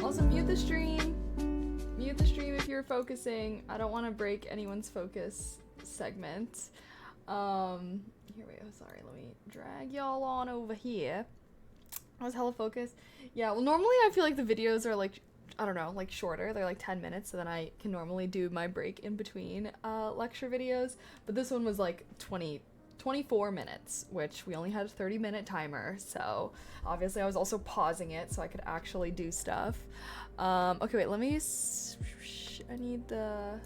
Also, mute the stream. Mute the stream if you're focusing. I don't want to break anyone's focus segment. Here we go. Sorry, let me drag y'all on over here. I was hella focused. Yeah, well, normally I feel like the videos are like, I don't know, like shorter. They're like 10 minutes, so then I can normally do my break in between lecture videos. But this one was like 24 minutes, which we only had a 30-minute timer. So obviously I was also pausing it so I could actually do stuff. Okay, wait, let me, I need to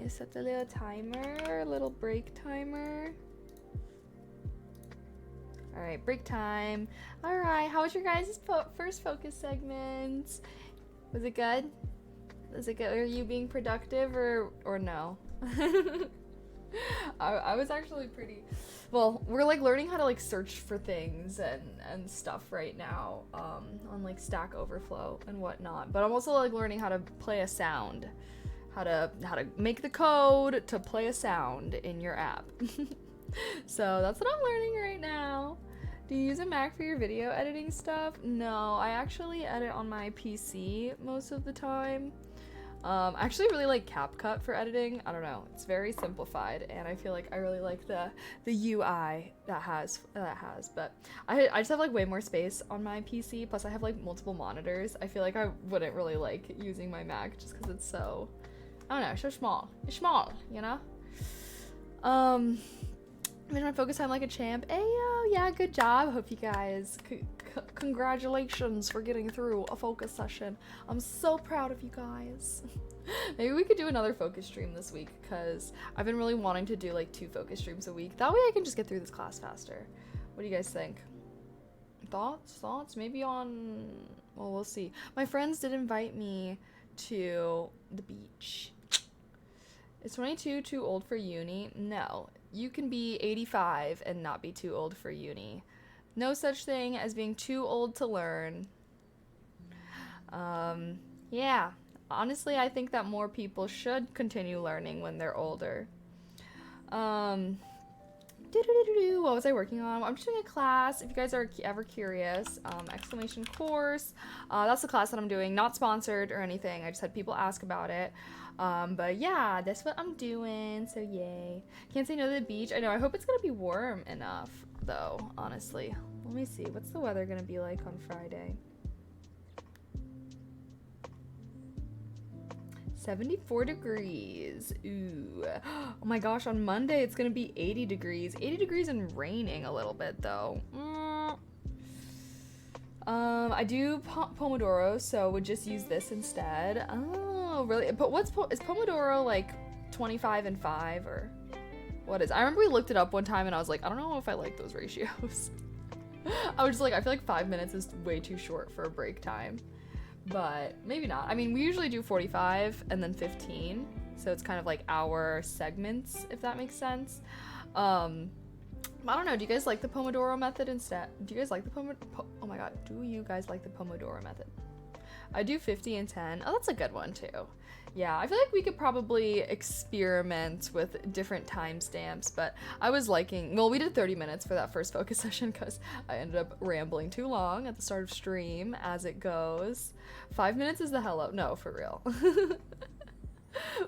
set the little timer, little break timer. All right, break time. All right, how was your guys' first focus segment? Was it good? Was it good? Are you being productive or no? I was actually pretty, well, we're like learning how to like search for things and stuff right now on like Stack Overflow and whatnot. But I'm also like learning how to play a sound, how to make the code to play a sound in your app. So that's what I'm learning right now. Do you use a Mac for your video editing stuff? No, I actually edit on my PC most of the time. I actually really like CapCut for editing. I don't know, it's very simplified, and I feel like I really like the UI that has. But I just have like way more space on my PC. Plus, I have like multiple monitors. I feel like I wouldn't really like using my Mac just because it's so, I don't know, it's so small. It's small, you know. Made my focus time like a champ. Ayo, yeah, good job. Hope you guys, congratulations for getting through a focus session. I'm so proud of you guys. Maybe we could do another focus stream this week, because I've been really wanting to do like 2 focus streams a week. That way I can just get through this class faster. What do you guys think? Thoughts? Maybe on, well, we'll see. My friends did invite me to the beach. Is 22 too old for uni? No. You can be 85 and not be too old for uni. No such thing as being too old to learn. Yeah. Honestly, I think that more people should continue learning when they're older. What was I working on? I'm just doing a class. If you guys are ever curious, exclamation course. That's the class that I'm doing. Not sponsored or anything. I just had people ask about it. But yeah, that's what I'm doing, so yay. Can't say no to the beach. I know, I hope it's gonna be warm enough, though, honestly. Let me see, what's the weather gonna be like on Friday? 74 degrees, ooh. Oh my gosh, on Monday it's gonna be 80 degrees. 80 degrees and raining a little bit, though. I do Pomodoro, so would just use this instead. Oh, really? But is Pomodoro like 25 and 5 or what is? I remember we looked it up one time and I was like, I don't know if I like those ratios. I was just like, I feel like 5 minutes is way too short for a break time, but maybe not. I mean, we usually do 45 and then 15, so it's kind of like hour segments, if that makes sense. I don't know, do you guys like the Pomodoro method instead? Do you guys like the oh my god, do you guys like the Pomodoro method? I do 50 and 10. Oh, that's a good one too. Yeah, I feel like we could probably experiment with different timestamps, but I was liking, well, we did 30 minutes for that first focus session because I ended up rambling too long at the start of stream, as it goes. 5 minutes is the hell out. No, for real.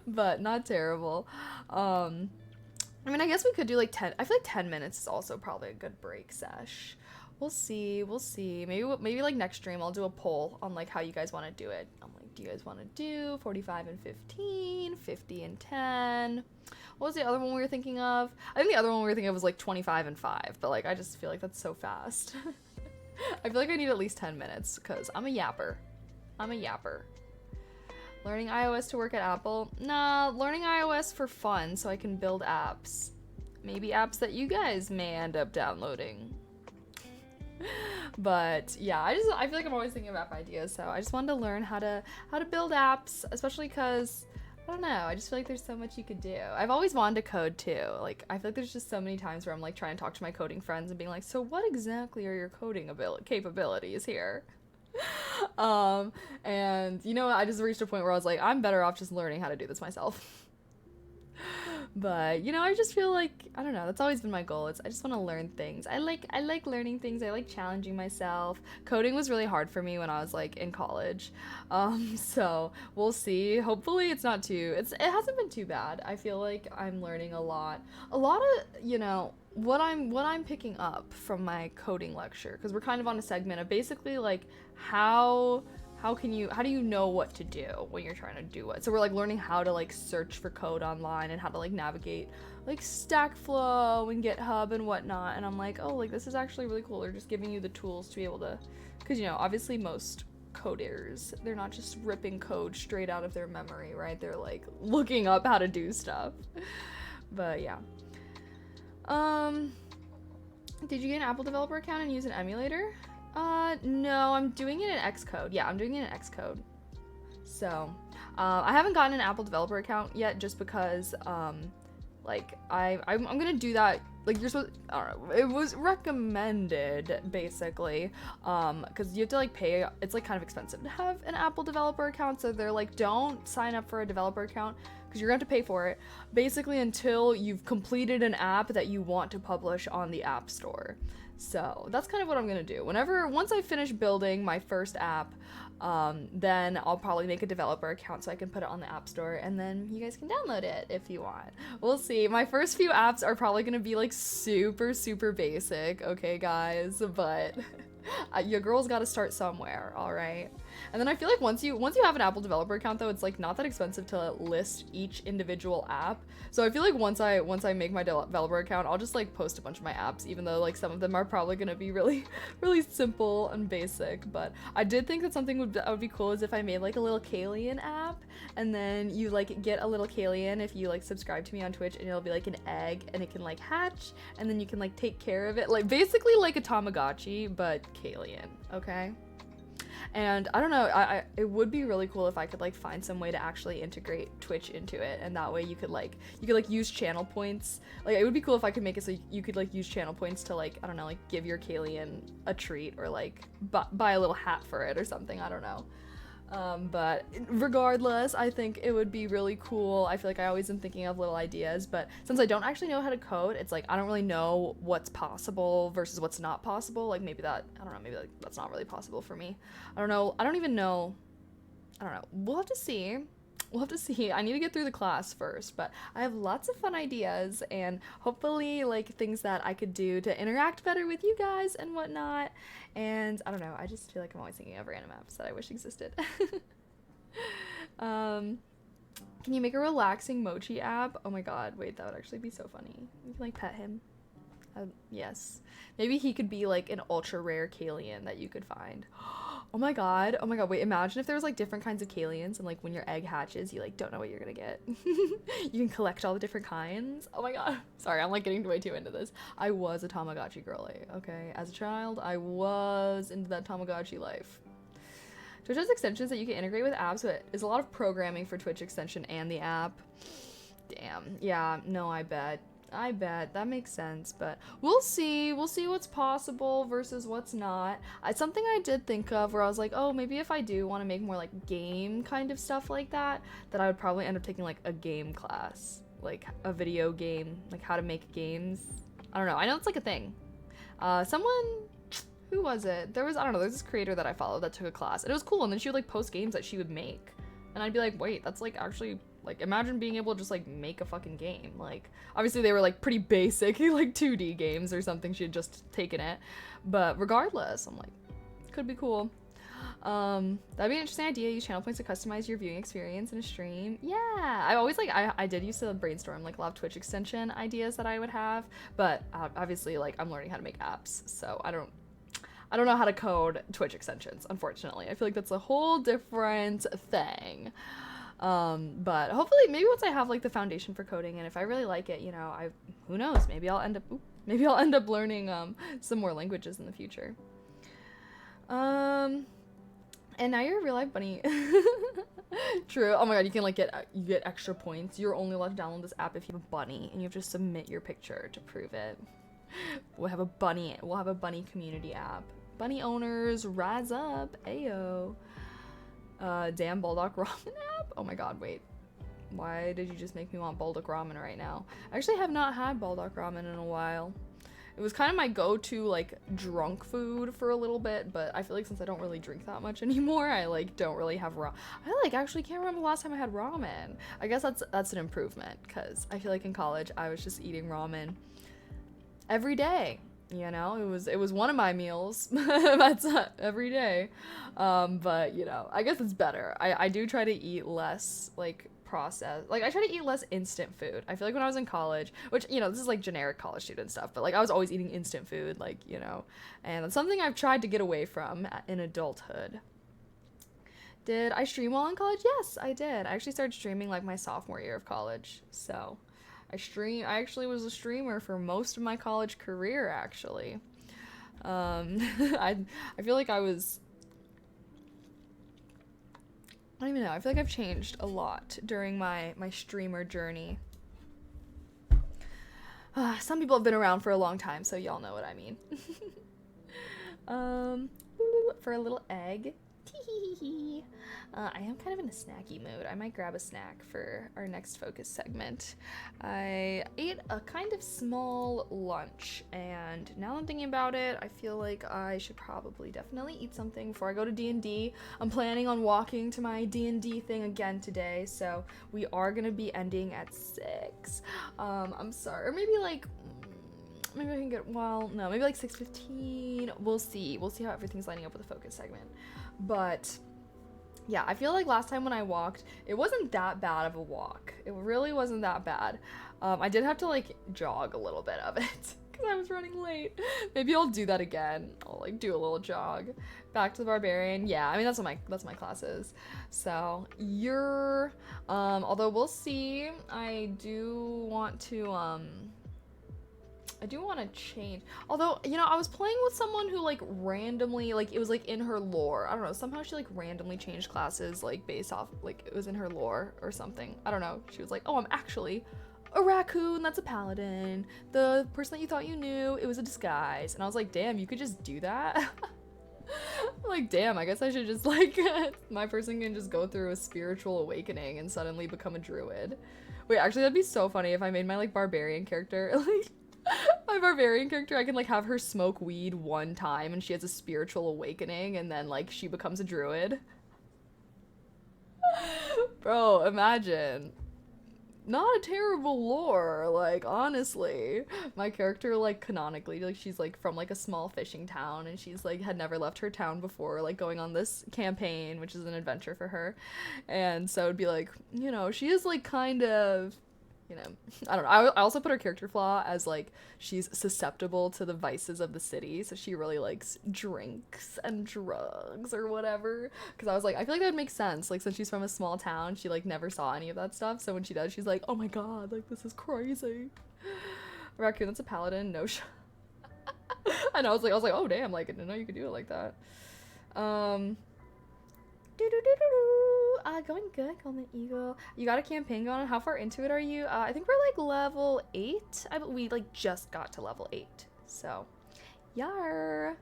But not terrible. I mean, I guess we could do like 10. I feel like 10 minutes is also probably a good break sesh. We'll see. Maybe like next stream I'll do a poll on like how you guys want to do it. I'm like, do you guys want to do 45 and 15, 50 and 10? What was the other one we were thinking of? I think the other one we were thinking of was like 25 and 5, but like I just feel like that's so fast. I feel like I need at least 10 minutes because I'm a yapper. Learning iOS to work at Apple? Nah, learning iOS for fun so I can build apps. Maybe apps that you guys may end up downloading. But yeah, I feel like I'm always thinking of app ideas, so I just wanted to learn how to build apps, especially because I don't know, I just feel like there's so much you could do. I've always wanted to code too. Like, I feel like there's just so many times where I'm like trying to talk to my coding friends and being like, so what exactly are your coding capabilities here? And you know, I just reached a point where I was like, I'm better off just learning how to do this myself. But, you know, I just feel like, I don't know, that's always been my goal. I just want to learn things. I like learning things. I like challenging myself. Coding was really hard for me when I was like in college. So we'll see. Hopefully it's not too, it hasn't been too bad. I feel like I'm learning a lot. A lot of, you know, what I'm picking up from my coding lecture, because we're kind of on a segment of basically like how do you know what to do when you're trying to do it? So we're like learning how to like search for code online and how to like navigate like Stack Flow and GitHub and whatnot. And I'm like, oh, like this is actually really cool. They're just giving you the tools to be able to, because you know, obviously most coders, they're not just ripping code straight out of their memory, right? They're like looking up how to do stuff. But yeah. Did you get an Apple developer account and use an emulator? No, I'm doing it in Xcode. Yeah, I'm doing it in Xcode. So, I haven't gotten an Apple developer account yet just because, like, I'm gonna do that, like, you're supposed, I don't know, it was recommended, basically, because you have to, like, pay, it's, like, kind of expensive to have an Apple developer account, so they're like, don't sign up for a developer account, because you're gonna have to pay for it, basically until you've completed an app that you want to publish on the App Store. So that's kind of what I'm gonna do. Once I finish building my first app, then I'll probably make a developer account so I can put it on the App Store, and then you guys can download it if you want. We'll see. My first few apps are probably gonna be like super, super basic, okay, guys? But your girl's gotta start somewhere, all right? And then I feel like once you have an Apple developer account, though, it's like not that expensive to list each individual app. So I feel like once I make my developer account, I'll just like post a bunch of my apps, even though like some of them are probably gonna be really, really simple and basic. But I did think that something that would be cool is if I made like a little Kalian app, and then you like get a little Kalian if you like subscribe to me on Twitch, and it'll be like an egg, and it can like hatch, and then you can like take care of it, like basically like a Tamagotchi, but Kalian, okay? And I don't know, it would be really cool if I could like find some way to actually integrate Twitch into it, and that way you could use channel points. Like it would be cool if I could make it so you could like use channel points to like, I don't know, like give your Kalian a treat, or like buy a little hat for it or something, I don't know. But regardless, I think it would be really cool. I feel like I always am thinking of little ideas, but since I don't actually know how to code, it's like I don't really know what's possible versus what's not possible. Like maybe that's not really possible for me. I don't know. I don't know. We'll have to see. I need to get through the class first, but I have lots of fun ideas and hopefully like things that I could do to interact better with you guys and whatnot. And I don't know, I just feel like I'm always thinking of random apps that I wish existed. Can you make a relaxing mochi app? Oh my god, wait, that would actually be so funny. You can like pet him. Yes. Maybe he could be like an ultra rare Kalian that you could find. Oh my god, wait, imagine if there was like different kinds of Kalians, and like when your egg hatches, you like don't know what you're gonna get. You can collect all the different kinds. Oh my god. Sorry, I'm like getting way too into this. I was a Tamagotchi girly, okay? As a child, I was into that Tamagotchi life. Twitch has extensions that you can integrate with apps, but there's a lot of programming for Twitch extension and the app. Damn. Yeah, no, I bet. That makes sense, but we'll see what's possible versus what's not. Something I did think of where I was like, oh, maybe if I do want to make more like game kind of stuff like that I would probably end up taking like a game class, like a video game, like how to make games. I don't know, I know it's like a thing. Who was it? There's this creator that I followed that took a class, and it was cool, and then she would like post games that she would make, and I'd be like, wait, that's like actually, like, imagine being able to just, like, make a fucking game. Like, obviously they were, like, pretty basic, like, 2D games or something. She had just taken it. But regardless, I'm like, could be cool. That'd be an interesting idea. Use channel points to customize your viewing experience in a stream. Yeah, I always, like, I did used to brainstorm, like, a lot of Twitch extension ideas that I would have. But, obviously, like, I'm learning how to make apps. So I don't know how to code Twitch extensions, unfortunately. I feel like that's a whole different thing. But hopefully maybe once I have like the foundation for coding, and if I really like it, you know, who knows, maybe I'll end up learning some more languages in the future. And now you're a real life bunny. True. Oh my god, you can like you get extra points. You're only allowed to download this app if you have a bunny, and you have to submit your picture to prove it. We'll have a bunny community app. Bunny owners, rise up, ayo. Damn Bulldog Ramen app? Oh my god, wait. Why did you just make me want bulldog ramen right now? I actually have not had bulldog ramen in a while. It was kind of my go-to like drunk food for a little bit, but I feel like since I don't really drink that much anymore, I like don't really have I like actually can't remember the last time I had ramen. I guess that's an improvement, because I feel like in college I was just eating ramen every day. You know, it was one of my meals. That's every day. But you know, I guess it's better. I do try to eat less like processed, like I try to eat less instant food. I feel like when I was in college, which, you know, this is like generic college student stuff, but like I was always eating instant food, like, you know, and that's something I've tried to get away from in adulthood. Did I stream while in college? Yes, I did. I actually started streaming like my sophomore year of college. So I actually was a streamer for most of my college career, actually. I feel like I don't even know. I feel like I've changed a lot during my streamer journey. Some people have been around for a long time, so y'all know what I mean. For a little egg. I am kind of in a snacky mood. I might grab a snack for our next focus segment. I ate a kind of small lunch, and now I'm thinking about it, I feel like I should probably definitely eat something before I go to D&D. I'm planning on walking to my D&D thing again today, so we are gonna be ending at 6. I'm sorry, or maybe like maybe I can get, well, no, maybe like 6:15. We'll see how everything's lining up with the focus segment. But yeah, I feel like last time when I walked, it wasn't that bad of a walk. It really wasn't that bad. I did have to like jog a little bit of it because I was running late. Maybe I'll do that again. I'll like do a little jog. Back to the barbarian. Yeah, I mean that's what my class is. So you're although we'll see. I do want to change. Although, you know, I was playing with someone who like randomly, like it was like in her lore. I don't know. Somehow she like randomly changed classes like based off, like it was in her lore or something. I don't know. She was like, oh, I'm actually a raccoon that's a paladin. The person that you thought you knew, it was a disguise. And I was like, damn, you could just do that? Like, damn, I guess I should just like, my person can just go through a spiritual awakening and suddenly become a druid. Wait, actually that'd be so funny if I made my like barbarian character, like, my barbarian character, I can like have her smoke weed one time and she has a spiritual awakening and then like she becomes a druid. Bro, imagine. Not a terrible lore, like honestly. My character like canonically, like she's like from like a small fishing town and she's like had never left her town before, like going on this campaign, which is an adventure for her. And so it'd be like, you know, she is like kind of, you know, I don't know. I also put her character flaw as like she's susceptible to the vices of the city, so she really likes drinks and drugs or whatever. Because I was like, I feel like that would make sense. Like since she's from a small town, she like never saw any of that stuff. So when she does, she's like, oh my god, like this is crazy. Raccoon, that's a paladin. No shot. And I was like, oh damn, like I didn't know you could do it like that. Going good, Golden Eagle. You got a campaign going on? How far into it are you? I think we're like level 8. We like just got to level 8. So, yar.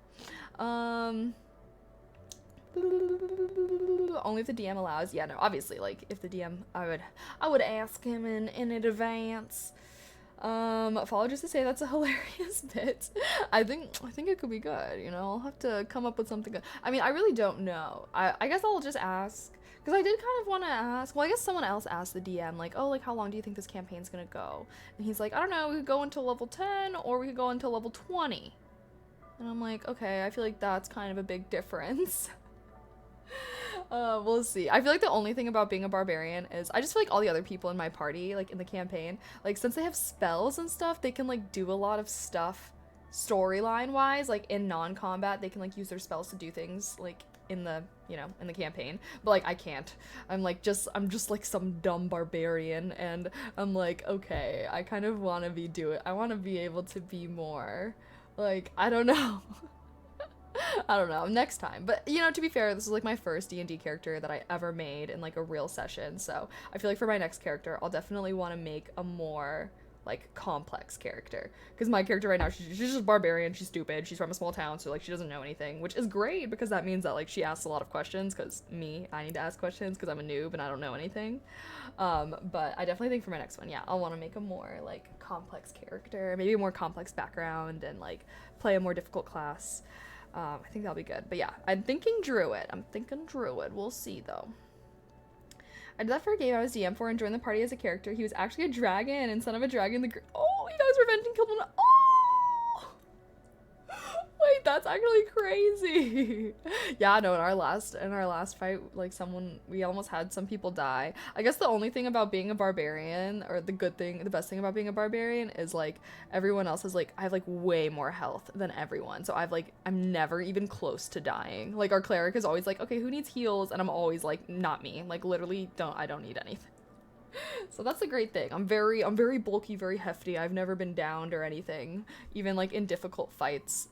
Only if the DM allows. Yeah, no, obviously, like if the DM, I would ask him in advance. Follow just to say that's a hilarious bit. I think it could be good, you know. I'll have to come up with something good. I mean, I really don't know. I guess I'll just ask, because I did kind of want to ask, well, I guess someone else asked the DM, like, oh, like, how long do you think this campaign's gonna go? And he's like, I don't know, we could go until level 10, or we could go until level 20. And I'm like, okay, I feel like that's kind of a big difference. We'll see. I feel like the only thing about being a barbarian is I just feel like all the other people in my party, like in the campaign, like since they have spells and stuff, they can like do a lot of stuff storyline wise, like in non-combat, they can like use their spells to do things like in the, you know, in the campaign. But like I can't. I'm just like some dumb barbarian, and I'm like, okay, I kind of want to I want to be able to be more like, I don't know. I don't know, next time. But, you know, to be fair, this is like my first D&D character that I ever made in like a real session, so I feel like for my next character, I'll definitely want to make a more like complex character, because my character right now, she's just barbarian, she's stupid, she's from a small town, so like she doesn't know anything, which is great because that means that like she asks a lot of questions, because I need to ask questions because I'm a noob and I don't know anything. But I definitely think for my next one, yeah, I'll want to make a more like complex character, maybe a more complex background, and like play a more difficult class. I think that'll be good. But yeah, I'm thinking druid. We'll see though. I did that for a game I was DM for and joined the party as a character. He was actually a dragon, and son of a dragon. Oh, you guys revenge and killed one. Oh, wait, that's actually crazy. Yeah, no, in our last fight, like we almost had some people die. I guess the only thing about being a barbarian, or the best thing about being a barbarian is like everyone else is like, I have like way more health than everyone. So I'm never even close to dying. Like our cleric is always like, okay, who needs heals? And I'm always like, not me. Like literally I don't need anything. So that's a great thing. I'm very bulky, very hefty. I've never been downed or anything, even like in difficult fights.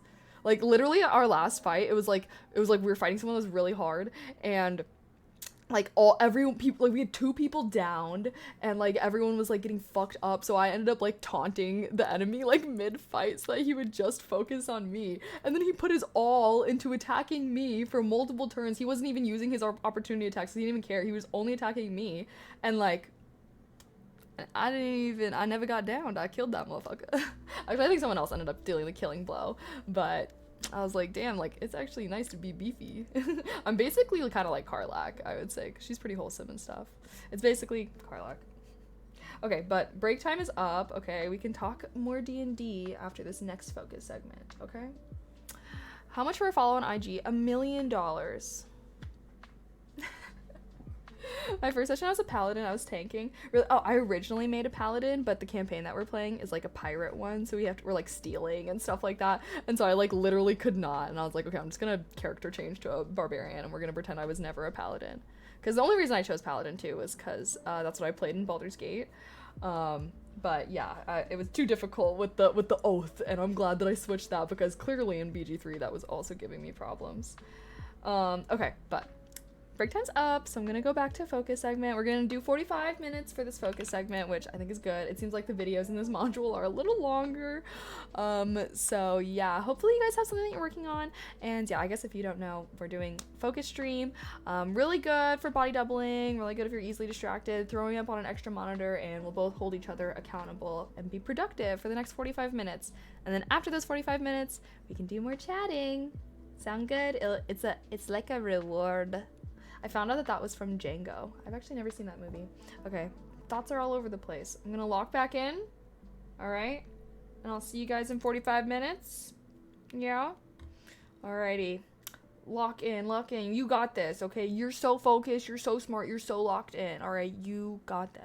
Like literally our last fight, it was like we were fighting someone that was really hard, and like we had 2 people downed, and like everyone was like getting fucked up, so I ended up like taunting the enemy like mid-fight so that he would just focus on me, and then he put his all into attacking me for multiple turns. He wasn't even using his opportunity attacks, so he didn't even care. He was only attacking me, and like I never got downed. I killed that motherfucker. Actually, I think someone else ended up dealing the killing blow, but I was like, damn, like, it's actually nice to be beefy. I'm basically kind of like Karlach, I would say, because she's pretty wholesome and stuff. It's basically Karlach. Okay, but break time is up. Okay, we can talk more D&D after this next focus segment, okay? How much for a follow on IG? $1 million. My first session I was a paladin. I was tanking. I originally made a paladin, but the campaign that we're playing is like a pirate one, so we're like stealing and stuff like that, and so I like literally could not, and I was like, okay, I'm just gonna character change to a barbarian, and we're gonna pretend I was never a paladin, because the only reason I chose paladin too was because that's what I played in Baldur's Gate. But yeah, it was too difficult with the oath, and I'm glad that I switched that, because clearly in BG3 that was also giving me problems. Okay, but break time's up, so I'm gonna go back to focus segment. We're gonna do 45 minutes for this focus segment, which I think is good. It seems like the videos in this module are a little longer. So yeah, hopefully you guys have something that you're working on. And yeah, I guess if you don't know, we're doing focus stream. Really good for body doubling, really good if you're easily distracted, throwing up on an extra monitor, and we'll both hold each other accountable and be productive for the next 45 minutes. And then after those 45 minutes, we can do more chatting. Sound good? It's like a reward. I found out that was from Django. I've actually never seen that movie. Okay, thoughts are all over the place. I'm gonna lock back in. All right, and I'll see you guys in 45 minutes. Yeah. Alrighty. Lock in. You got this. Okay, you're so focused. You're so smart. You're so locked in. All right, you got this.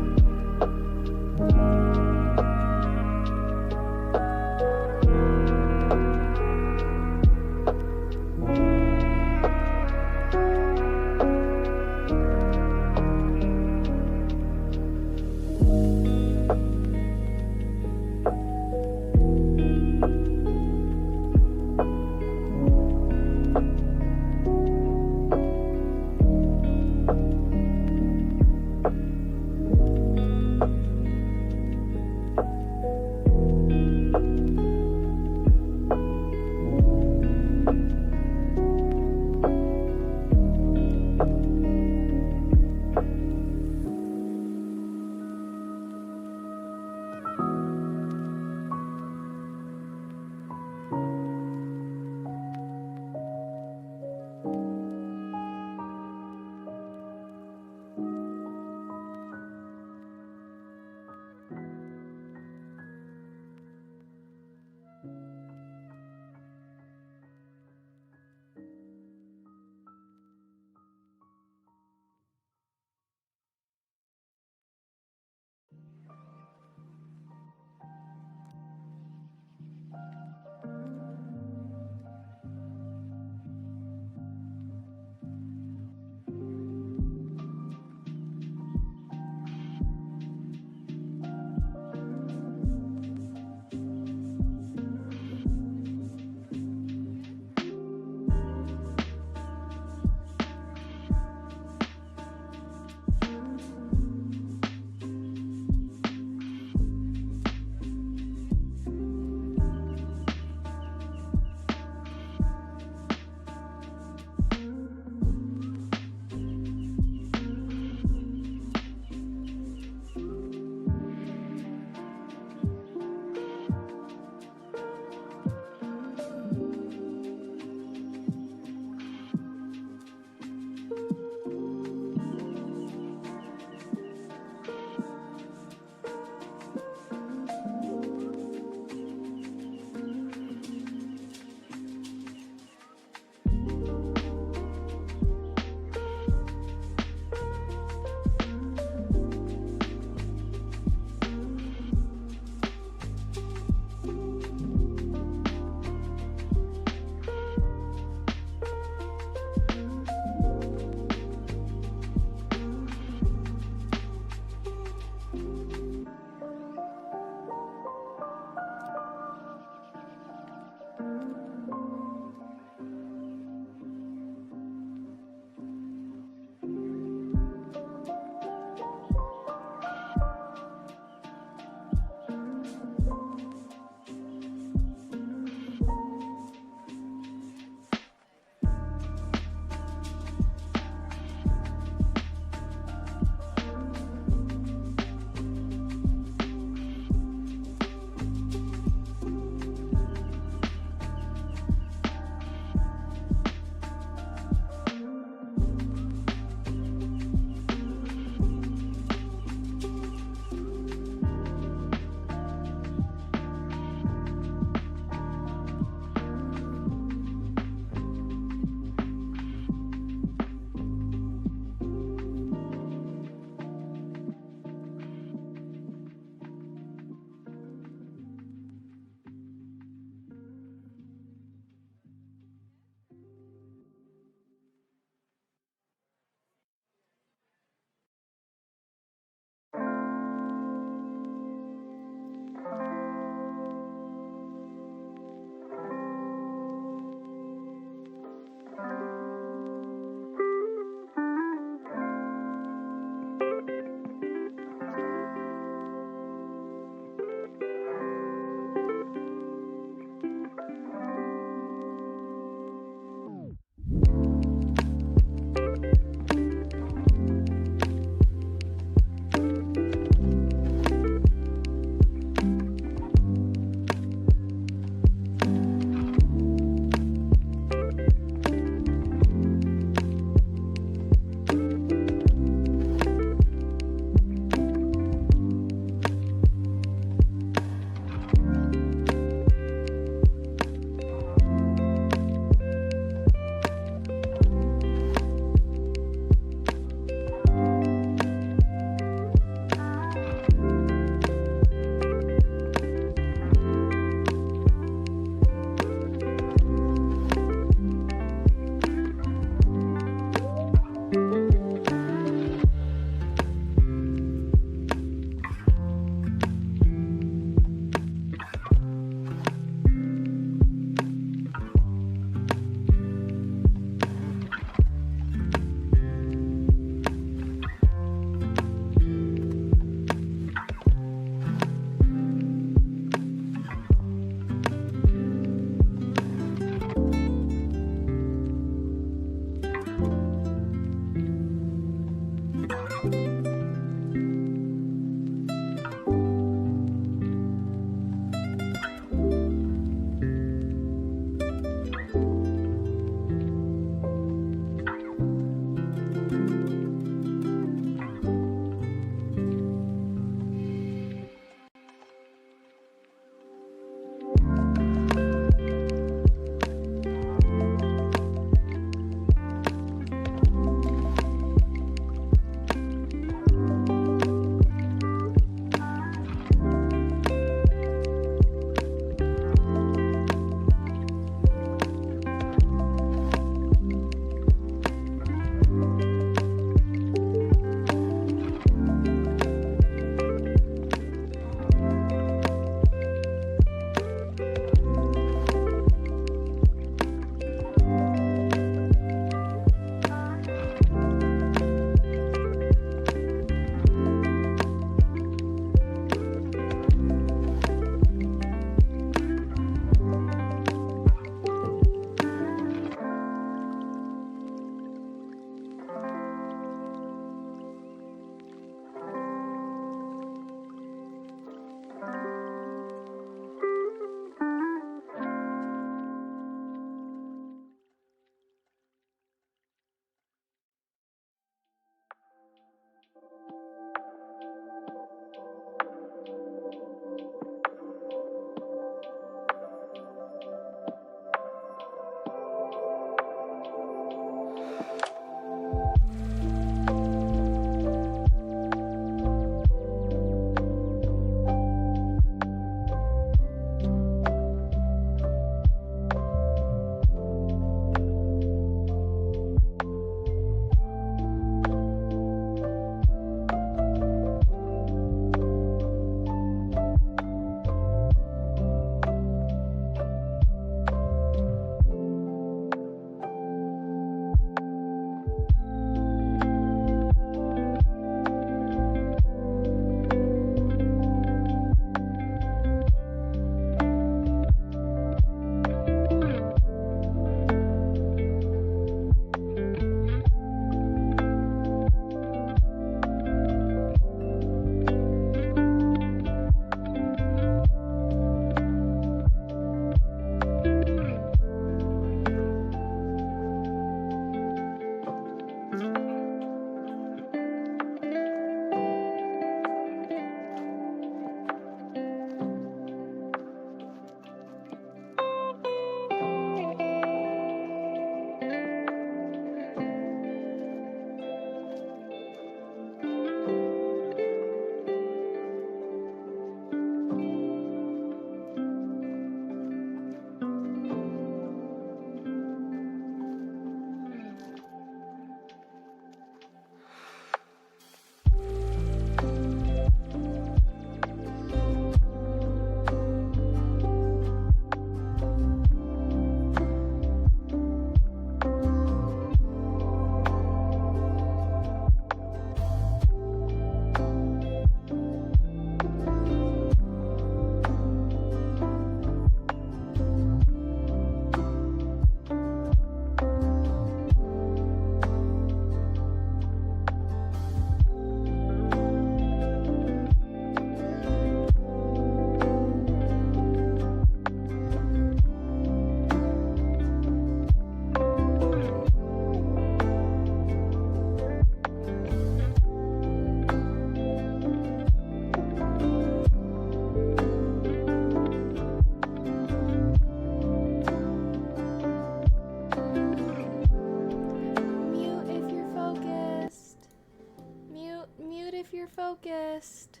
focused.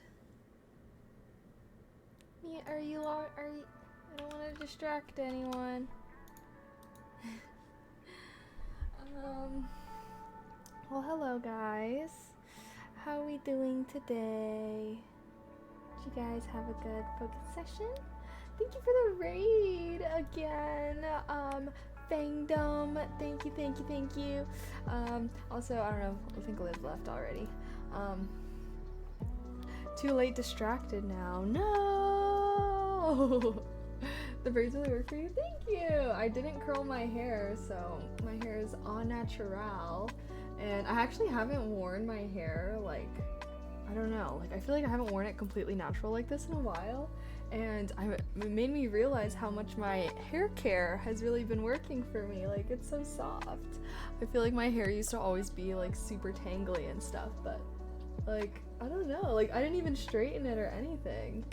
Yeah, are you? I don't want to distract anyone. Well, hello guys. How are we doing today? Did you guys have a good focus session? Thank you for the raid again. Fangdom, thank you. Also, I don't know, I think Liz left already. Too late, distracted now. No! The braids really work for you? Thank you! I didn't curl my hair, so my hair is au natural. And I actually haven't worn my hair, like, I don't know, like I feel like I haven't worn it completely natural like this in a while, and it made me realize how much my hair care has really been working for me. Like, it's so soft. I feel like my hair used to always be like super tangly and stuff, but like, I don't know, like I didn't even straighten it or anything.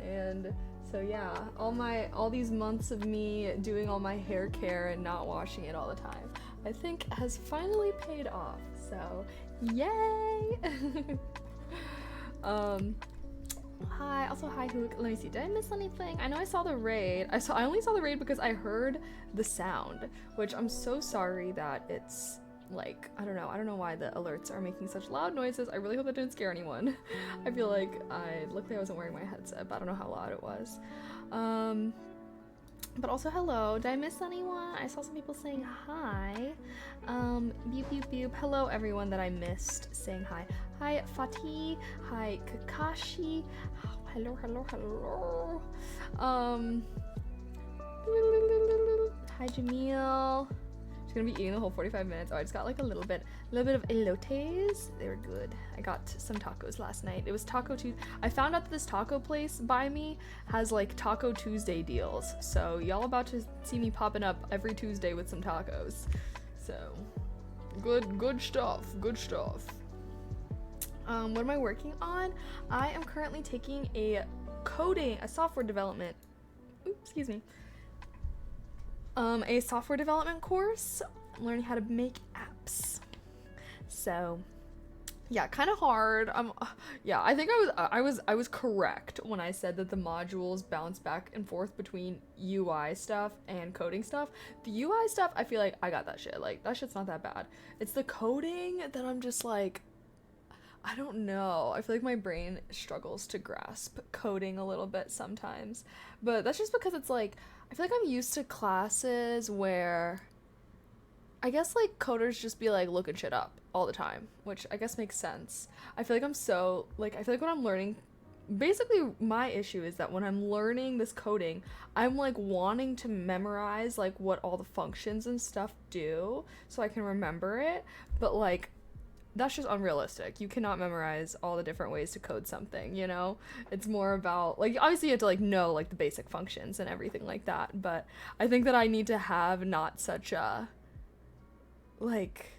And so yeah, all these months of me doing all my hair care and not washing it all the time, I think has finally paid off. So yay. Hi, also hi Hook. Let me see, did I miss anything? I know I saw the raid. I only saw the raid because I heard the sound, which I'm so sorry that it's like, I don't know why the alerts are making such loud noises. I really hope that didn't scare anyone. I feel like luckily I wasn't wearing my headset, but I don't know how loud it was. But also hello, did I miss anyone? I saw some people saying hi. Beep beep beep. Hello everyone that I missed saying hi. Hi Fatih, hi Kakashi. Oh, hello. Hi Jamil. She's gonna be eating the whole 45 minutes. Oh, I just got like a little bit of elotes. They were good. I got some tacos last night. It was Taco Tuesday. I found out that this taco place by me has like Taco Tuesday deals. So y'all about to see me popping up every Tuesday with some tacos. So good stuff. What am I working on? I am currently taking a software development. A software development course, learning how to make apps. So yeah, kind of hard. Yeah, I think I was correct when I said that the modules bounce back and forth between UI stuff and coding stuff. The UI stuff, I feel like I got that shit. Like, that shit's not that bad. It's the coding that I'm just like, I don't know. I feel like my brain struggles to grasp coding a little bit sometimes. But that's just because it's like, I feel like I'm used to classes where I guess like coders just be like looking shit up all the time, which I guess makes sense. I feel like I feel like when I'm learning, basically my issue is that when I'm learning this coding, I'm like wanting to memorize like what all the functions and stuff do so I can remember it, but like that's just unrealistic. You cannot memorize all the different ways to code something, you know? It's more about, like, obviously you have to, like, know, like, the basic functions and everything like that, but I think that I need to have not such a, like,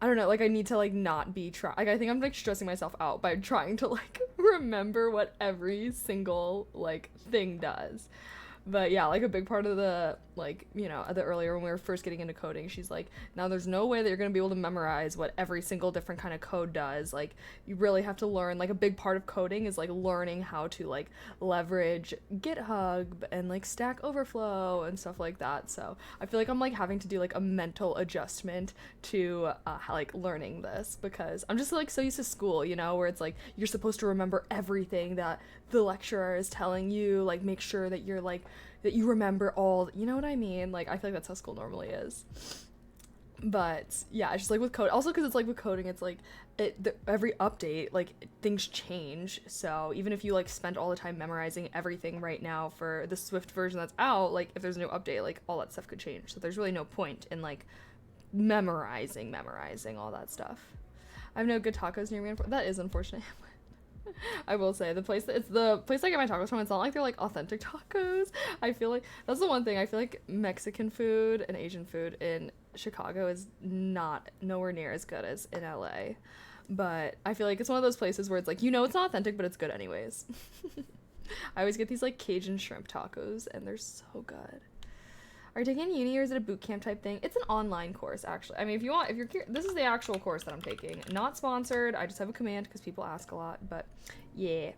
I don't know, like, I need to, like, not be like, I think I'm, like, stressing myself out by trying to, like, remember what every single, like, thing does. But yeah, like a big part of the, like, you know, the earlier when we were first getting into coding, she's like, now there's no way that you're going to be able to memorize what every single different kind of code does. Like, you really have to learn, like, a big part of coding is, like, learning how to, like, leverage GitHub and, like, Stack Overflow and stuff like that. So I feel like I'm, like, having to do, like, a mental adjustment to, like, learning this because I'm just, like, so used to school, you know, where it's, like, you're supposed to remember everything that the lecturer is telling you, like, make sure that you're, like, that you remember all, you know what I mean? Like, I feel like that's how school normally is. But yeah, it's just like with code, also because it's like with coding, it's like every update, like things change. So even if you like spent all the time memorizing everything right now for the Swift version that's out, like if there's no update, like all that stuff could change. So there's really no point in like memorizing all that stuff. I have no good tacos near me. That is unfortunate. I will say it's the place I get my tacos from. It's not like they're like authentic tacos. I feel like that's the one thing. I feel like Mexican food and Asian food in Chicago is nowhere near as good as in LA. But I feel like it's one of those places where it's like, you know, it's not authentic, but it's good anyways. I always get these like Cajun shrimp tacos and they're so good. Are you taking uni or is it a boot camp type thing? It's an online course, actually. I mean, if you're curious, this is the actual course that I'm taking. Not sponsored. I just have a command because people ask a lot, but yeah.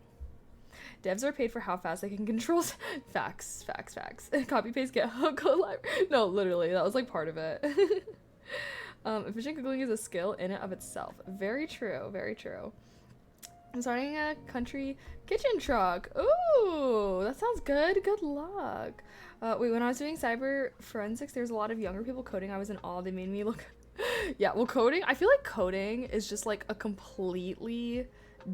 Devs are paid for how fast they can control. Facts. Copy paste GitHub code library. No, literally, that was like part of it. Efficient cooking is a skill in and of itself. Very true. I'm starting a country kitchen truck. Ooh, that sounds good. Good luck. When I was doing cyber forensics, there was a lot of younger people coding. I was in awe. They made me look. Yeah, well, coding. I feel like coding is just like a completely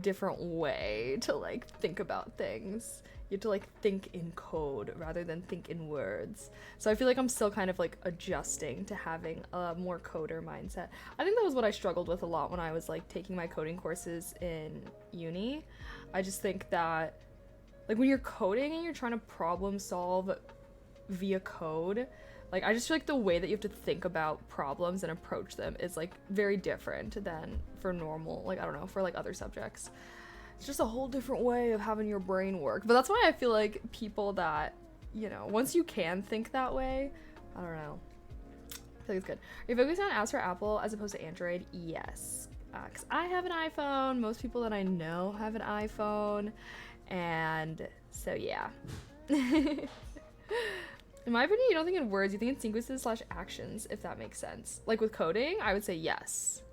different way to like think about things. You have to like think in code rather than think in words. So I feel like I'm still kind of like adjusting to having a more coder mindset. I think that was what I struggled with a lot when I was like taking my coding courses in uni. I just think that like when you're coding and you're trying to problem solve via code, like I just feel like the way that you have to think about problems and approach them is like very different than for normal, like I don't know, for like other subjects. It's just a whole different way of having your brain work. But that's why I feel like people that, you know, once you can think that way, I don't know, I feel like it's good. Are you focusing on apps for Apple as opposed to Android? Yes. Because I have an iPhone. Most people that I know have an iPhone. And so, yeah. In my opinion, you don't think in words, you think in sequences / actions, if that makes sense. Like with coding, I would say yes.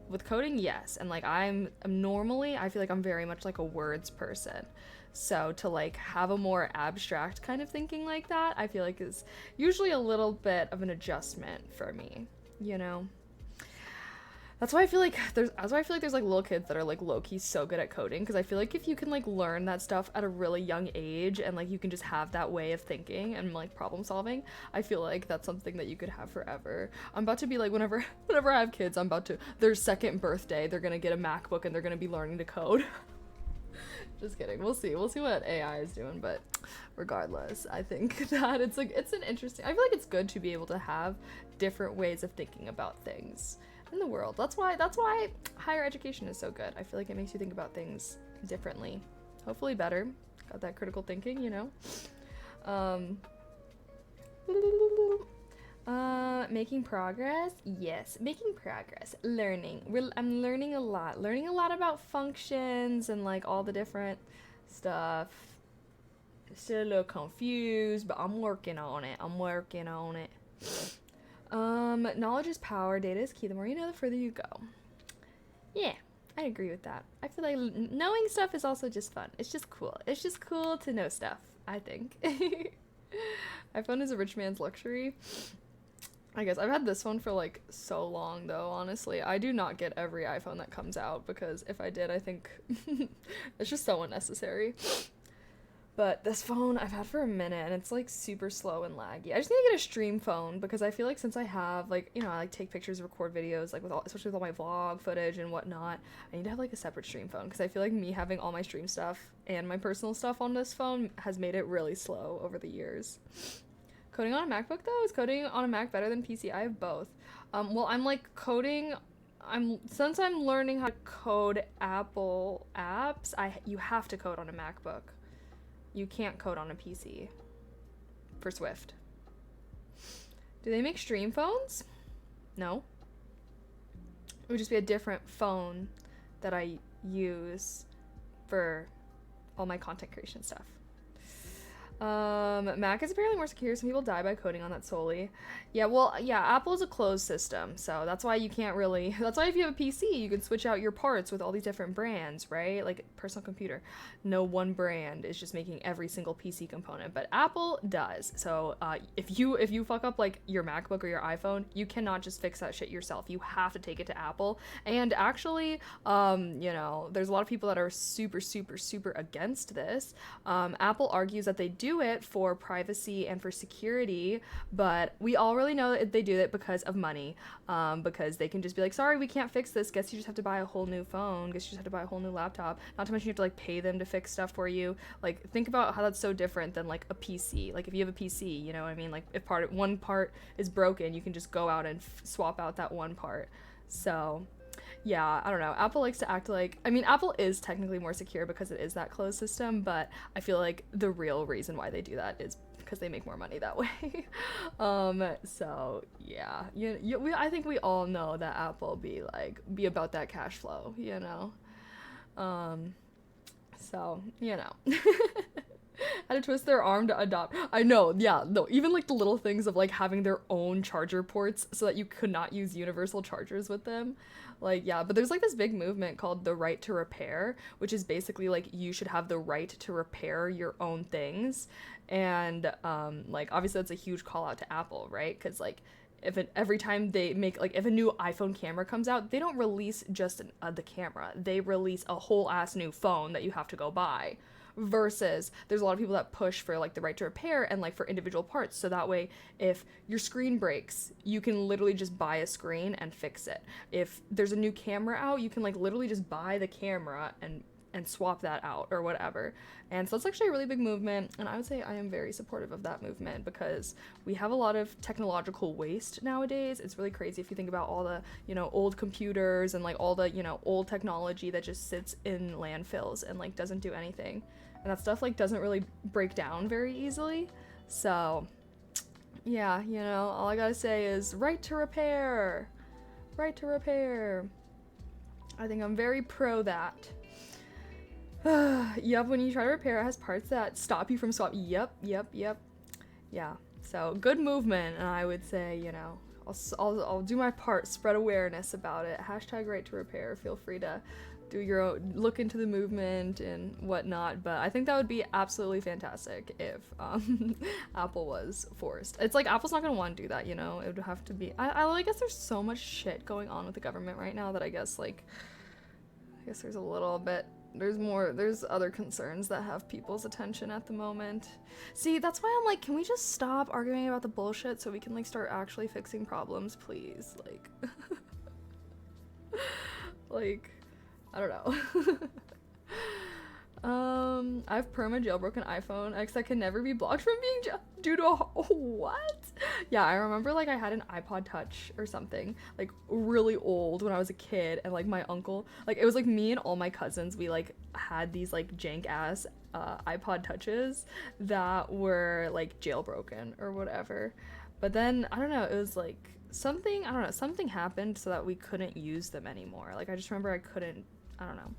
With coding, yes. And like I'm normally, I feel like I'm very much like a words person. So to like have a more abstract kind of thinking like that, I feel like is usually a little bit of an adjustment for me, you know? That's why I feel like there's like little kids that are like low-key so good at coding, because I feel like if you can like learn that stuff at a really young age and like you can just have that way of thinking and like problem solving, I feel like that's something that you could have forever. I'm about to be like, whenever I have kids, I'm about to, their second birthday, they're gonna get a MacBook and they're gonna be learning to code. Just kidding. We'll see what AI is doing, but regardless, I think that it's like, it's an interesting, I feel like it's good to be able to have different ways of thinking about things in the world. That's why higher education is so good. I feel like it makes you think about things differently, hopefully better. Got that critical thinking, you know. Making progress. Yes, making progress. Learning. I'm learning a lot about functions and like all the different stuff. Still a little confused, but I'm working on it. Knowledge is power, data is key. The more you know, the further you go. Yeah, I agree with that. I feel like knowing stuff is also just fun. It's just cool. It's just cool to know stuff, I think. iPhone is a rich man's luxury. I guess I've had this one for like so long though, honestly. I do not get every iPhone that comes out, because if I did, I think it's just so unnecessary. But this phone I've had for a minute and it's like super slow and laggy. I just need to get a stream phone, because I feel like since I have like, you know, I like take pictures, record videos, like with all, especially with all my vlog footage and whatnot, I need to have like a separate stream phone, because I feel like me having all my stream stuff and my personal stuff on this phone has made it really slow over the years. Coding on a MacBook though? Is coding on a Mac better than PC? I have both. Well, I'm like coding, since I'm learning how to code Apple apps, you have to code on a MacBook. You can't code on a PC for Swift. Do they make stream phones? No. It would just be a different phone that I use for all my content creation stuff. Mac is apparently more secure. Some people die by coding on that solely. Yeah, well, yeah, Apple is a closed system, so that's why you can't really, that's why if you have a PC, you can switch out your parts with all these different brands, right? Like personal computer. No one brand is just making every single PC component, but Apple does. So, if you fuck up like your MacBook or your iPhone, you cannot just fix that shit yourself. You have to take it to Apple. And actually, you know, there's a lot of people that are super, super, super against this. Apple argues that they do it for privacy and for security, but we all really know that they do it because of money, because they can just be like, sorry, we can't fix this, guess you just have to buy a whole new phone, guess you just have to buy a whole new laptop, not to mention you have to like pay them to fix stuff for you. Like, think about how that's so different than like a PC. Like if you have a PC, you know what I mean, like if one part is broken, you can just go out and swap out that one part. So yeah, I don't know. Apple likes to act like, I mean, Apple is technically more secure because it is that closed system, but I feel like the real reason why they do that is because they make more money that way. So yeah, I think we all know that Apple be about that cash flow, you know? So, you know. Had to twist their arm to adopt. I know, yeah, no, even like the little things of like having their own charger ports so that you could not use universal chargers with them. Like, yeah, but there's like this big movement called the right to repair, which is basically like you should have the right to repair your own things. And like obviously that's a huge call out to Apple, right? Because like every time they make, like, if a new iPhone camera comes out, they don't release just the camera. They release a whole ass new phone that you have to go buy. Versus there's a lot of people that push for like the right to repair and like for individual parts, so that way if your screen breaks, you can literally just buy a screen and fix it. If there's a new camera out, you can like literally just buy the camera and swap that out or whatever. And so it's actually a really big movement, and I would say I am very supportive of that movement because we have a lot of technological waste nowadays. It's really crazy if you think about all the, you know, old computers and like all the, you know, old technology that just sits in landfills and like doesn't do anything. And that stuff like doesn't really break down very easily. So yeah, you know, all I gotta say is right to repair. Right to repair. I think I'm very pro that. Yep, when you try to repair, it has parts that stop you from swapping. Yep. Yeah, so good movement, and I would say, you know, I'll do my part, spread awareness about it. Hashtag right to repair. Feel free to do your own, look into the movement and whatnot, but I think that would be absolutely fantastic if Apple was forced. It's like Apple's not gonna want to do that, you know. It would have to be. I guess there's so much shit going on with the government right now that I guess there's a little bit. There's other concerns that have people's attention at the moment. See, that's why I'm like, can we just stop arguing about the bullshit so we can like start actually fixing problems, please? Like, like, I don't know. I've perma jailbroken iPhone X that can never be blocked from being due to what? Yeah, I remember like I had an iPod Touch or something, like really old when I was a kid, and like my uncle, like it was like me and all my cousins, we like had these like jank ass iPod Touches that were like jailbroken or whatever. But then I don't know, it was like something happened so that we couldn't use them anymore. Like I just remember I couldn't, I don't know.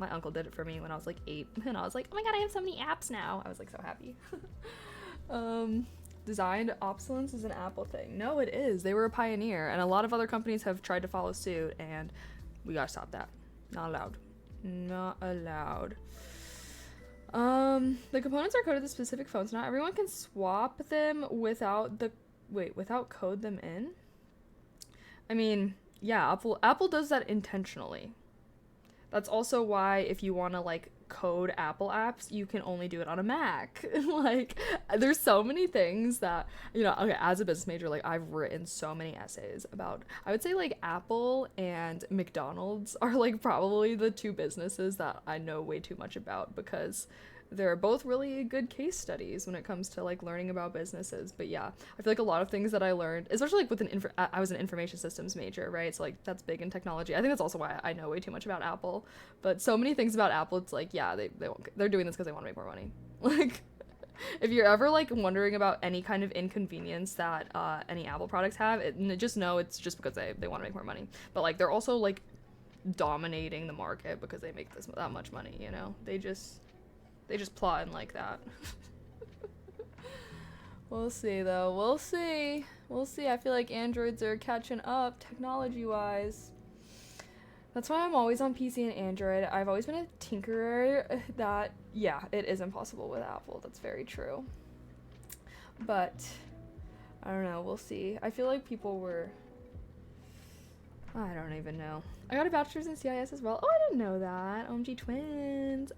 My uncle did it for me when I was like 8, and I was like, oh my god, I have so many apps now. I was like so happy. Designed obsolescence is an Apple thing. No, it is. They were a pioneer, and a lot of other companies have tried to follow suit, and we gotta stop that. Not allowed. Not allowed. The components are coded to specific phones. Not everyone can swap them without code them in. I mean, yeah, Apple does that intentionally. That's also why if you want to like code Apple apps, you can only do it on a Mac. Like there's so many things that, you know, okay, as a business major, like I've written so many essays about, I would say like Apple and McDonald's are like probably the two businesses that I know way too much about, because they're both really good case studies when it comes to like learning about businesses. But yeah, I feel like a lot of things that I learned, especially like with I was an information systems major, right? So like that's big in technology. I think that's also why I know way too much about Apple. But so many things about Apple, it's like, yeah, they're doing this because they want to make more money. Like if you're ever like wondering about any kind of inconvenience that any Apple products have, just know it's just because they want to make more money. But like they're also like dominating the market because they make that much money, you know? They just plot in like that. We'll see though. We'll see. I feel like androids are catching up technology-wise. That's why I'm always on PC and Android. I've always been a tinkerer. That, yeah, it is impossible with Apple. That's very true. But, I don't know. We'll see. I feel like people were... I don't even know. I got a bachelor's in CIS as well. Oh, I didn't know that. OMG twins.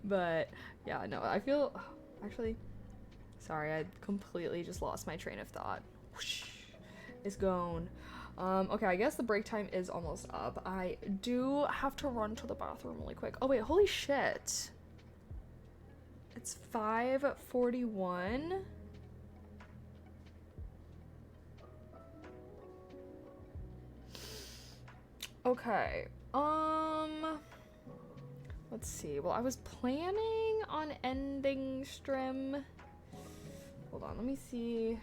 But yeah, no, I feel actually sorry, I completely just lost my train of thought. Whoosh, it's gone. Okay, I guess the break time is almost up. I do have to run to the bathroom really quick. Oh wait, holy shit, it's 5:41. Okay, let's see. Well, I was planning on ending stream. Hold on, let me see.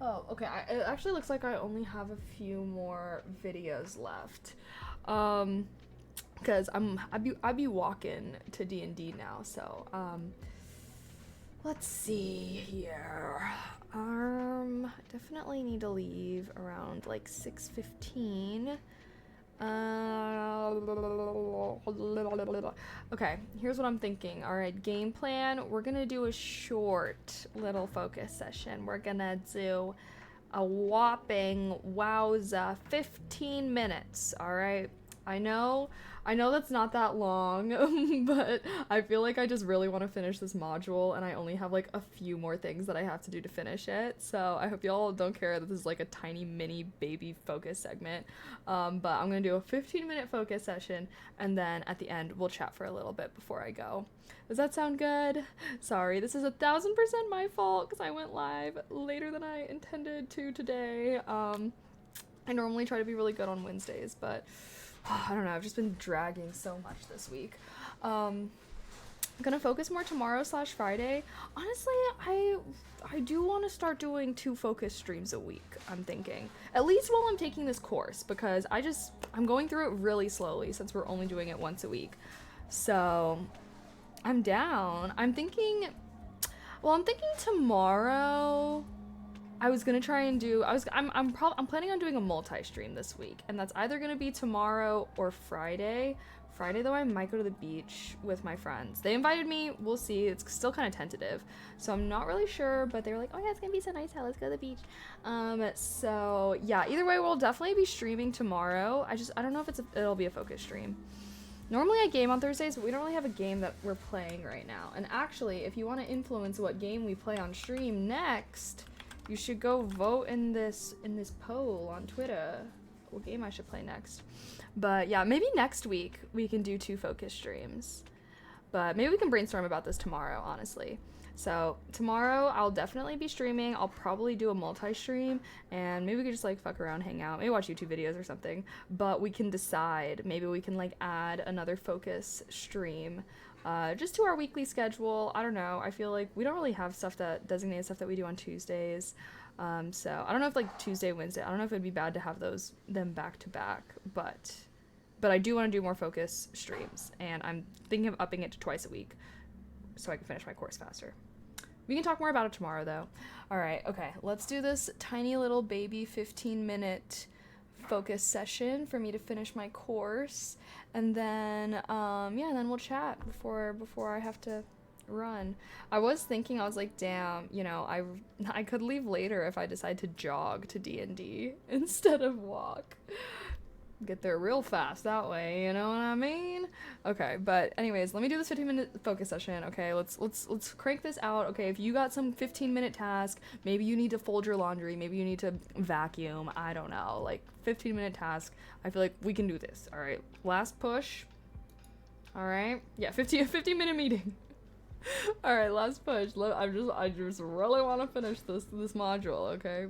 Oh, okay. It actually looks like I only have a few more videos left. Because I be walking to D&D now, so let's see here. Definitely need to leave around like 6:15. Uh, okay, here's what I'm thinking. All right, game plan. We're gonna do a short little focus session. We're gonna do a whopping wowza 15 minutes. All right. I know that's not that long, but I feel like I just really want to finish this module and I only have like a few more things that I have to do to finish it. So I hope y'all don't care that this is like a tiny mini baby focus segment. But I'm going to do a 15-minute focus session and then at the end we'll chat for a little bit before I go. Does that sound good? Sorry, this is 1,000% my fault because I went live later than I intended to today. I normally try to be really good on Wednesdays, but I don't know, I've just been dragging so much this week. I'm gonna focus more tomorrow / Friday. Honestly, I do want to start doing 2 focus streams a week, I'm thinking. At least while I'm taking this course, because I'm going through it really slowly since we're only doing it once a week. So, I'm down. I'm thinking tomorrow I was gonna try and do. I'm planning on doing a multi-stream this week, and that's either gonna be tomorrow or Friday. Friday though, I might go to the beach with my friends. They invited me. We'll see. It's still kind of tentative, so I'm not really sure. But they were like, "Oh yeah, it's gonna be so nice out. Let's go to the beach." So yeah. Either way, we'll definitely be streaming tomorrow. I don't know if it'll be a focus stream. Normally I game on Thursdays, but we don't really have a game that we're playing right now. And actually, if you want to influence what game we play on stream next, you should go vote in this poll on Twitter. What game I should play next. But yeah, maybe next week we can do 2 focus streams. But maybe we can brainstorm about this tomorrow, honestly. So tomorrow I'll definitely be streaming. I'll probably do a multi-stream and maybe we could just like fuck around, hang out, maybe watch YouTube videos or something. But we can decide. Maybe we can like add another focus stream just to our weekly schedule. I don't know. I feel like we don't really have designated stuff that we do on Tuesdays. So I don't know if like Tuesday, Wednesday, I don't know if it'd be bad to have them back to back, but I do want to do more focus streams and I'm thinking of upping it to twice a week so I can finish my course faster. We can talk more about it tomorrow though. All right. Okay. Let's do this tiny little baby 15-minute focus session for me to finish my course. And then, then we'll chat before I have to run. I was like, damn, I could leave later if I decide to jog to D&D instead of walk. Get there real fast that way, you know what I mean? Okay, but anyways, let me do this 15-minute focus session. Okay, let's crank this out. Okay, if you got some 15-minute task, maybe you need to fold your laundry, maybe you need to vacuum, I don't know, like 15-minute task. I feel like we can do this. All right, last push. All right, yeah, 15-minute meeting. All right, last push. I just really want to finish this module. Okay.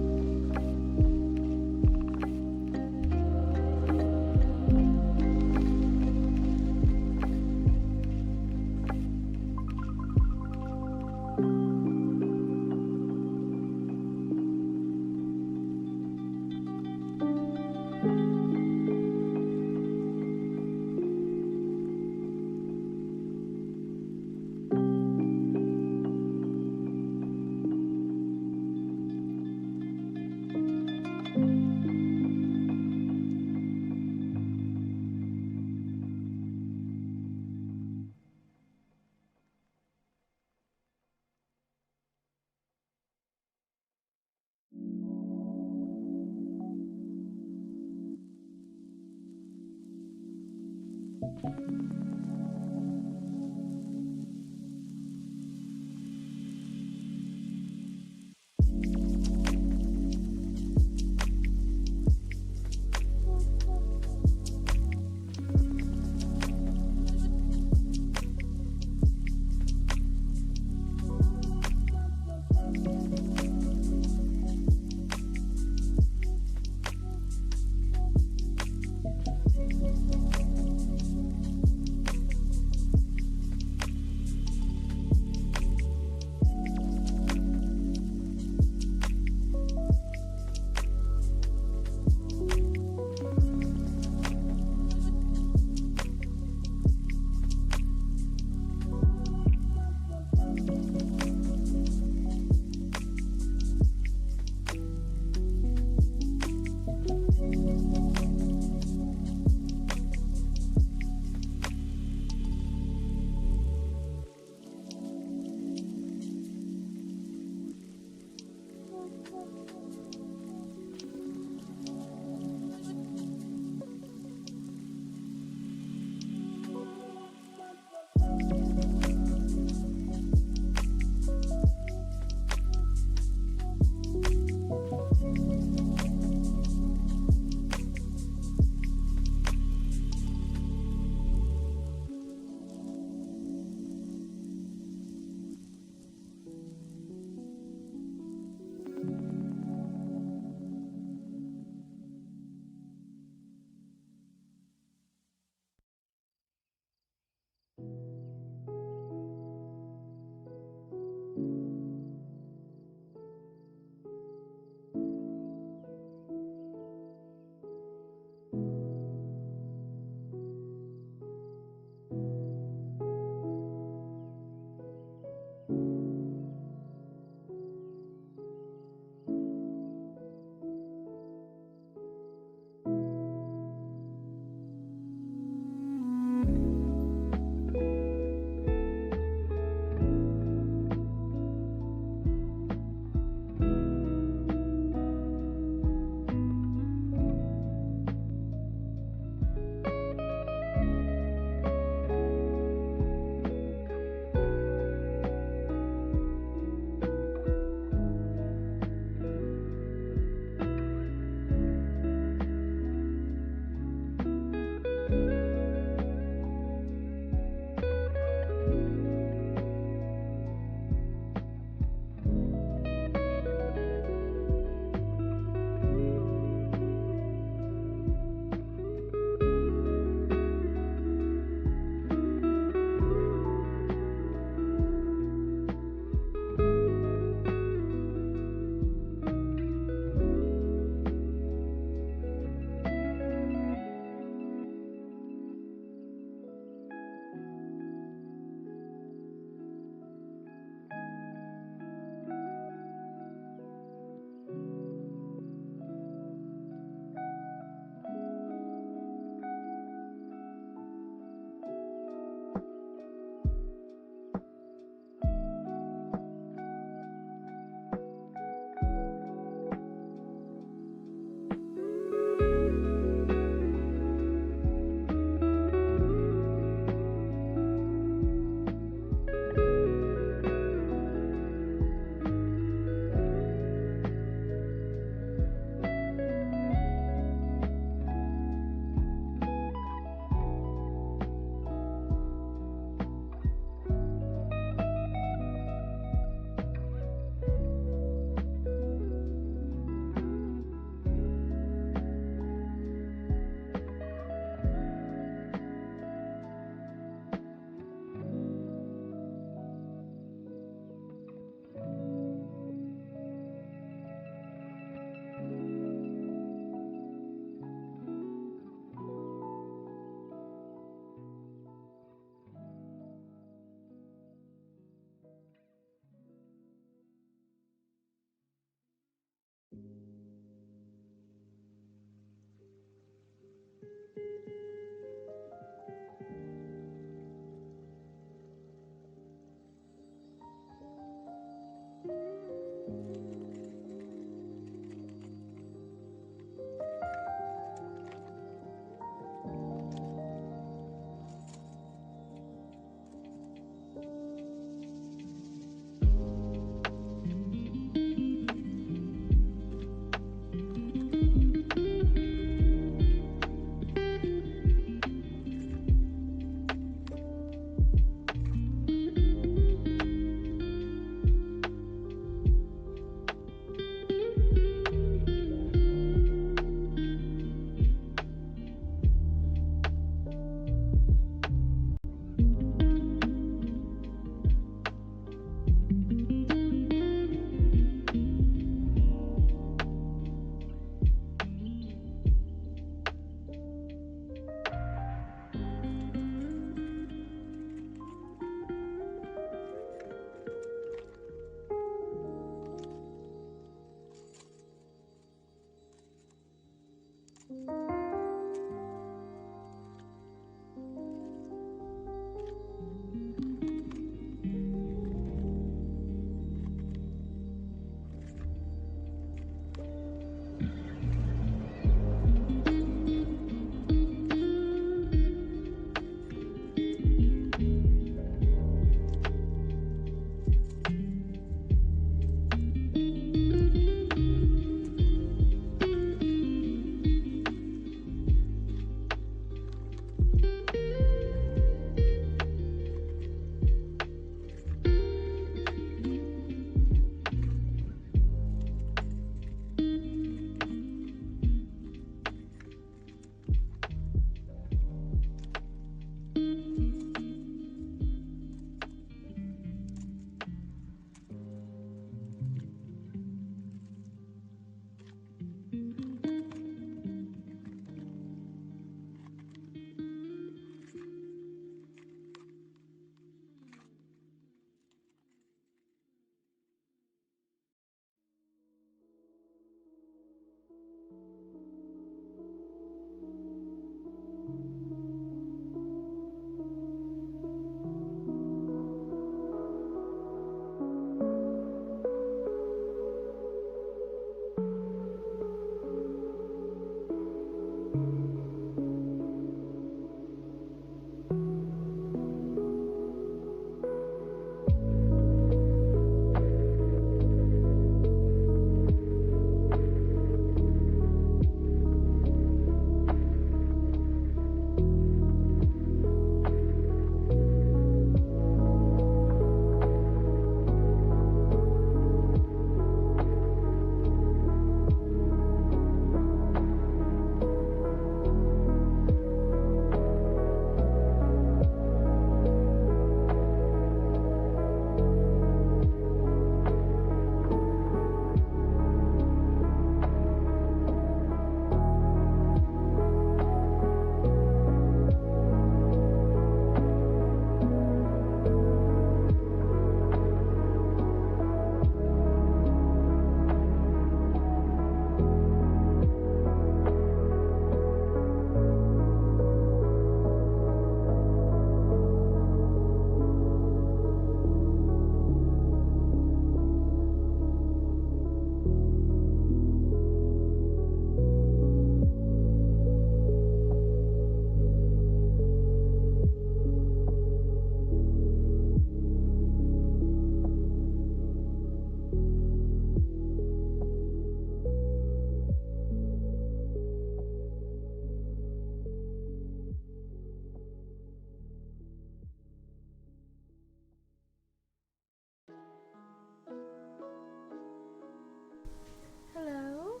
Hello?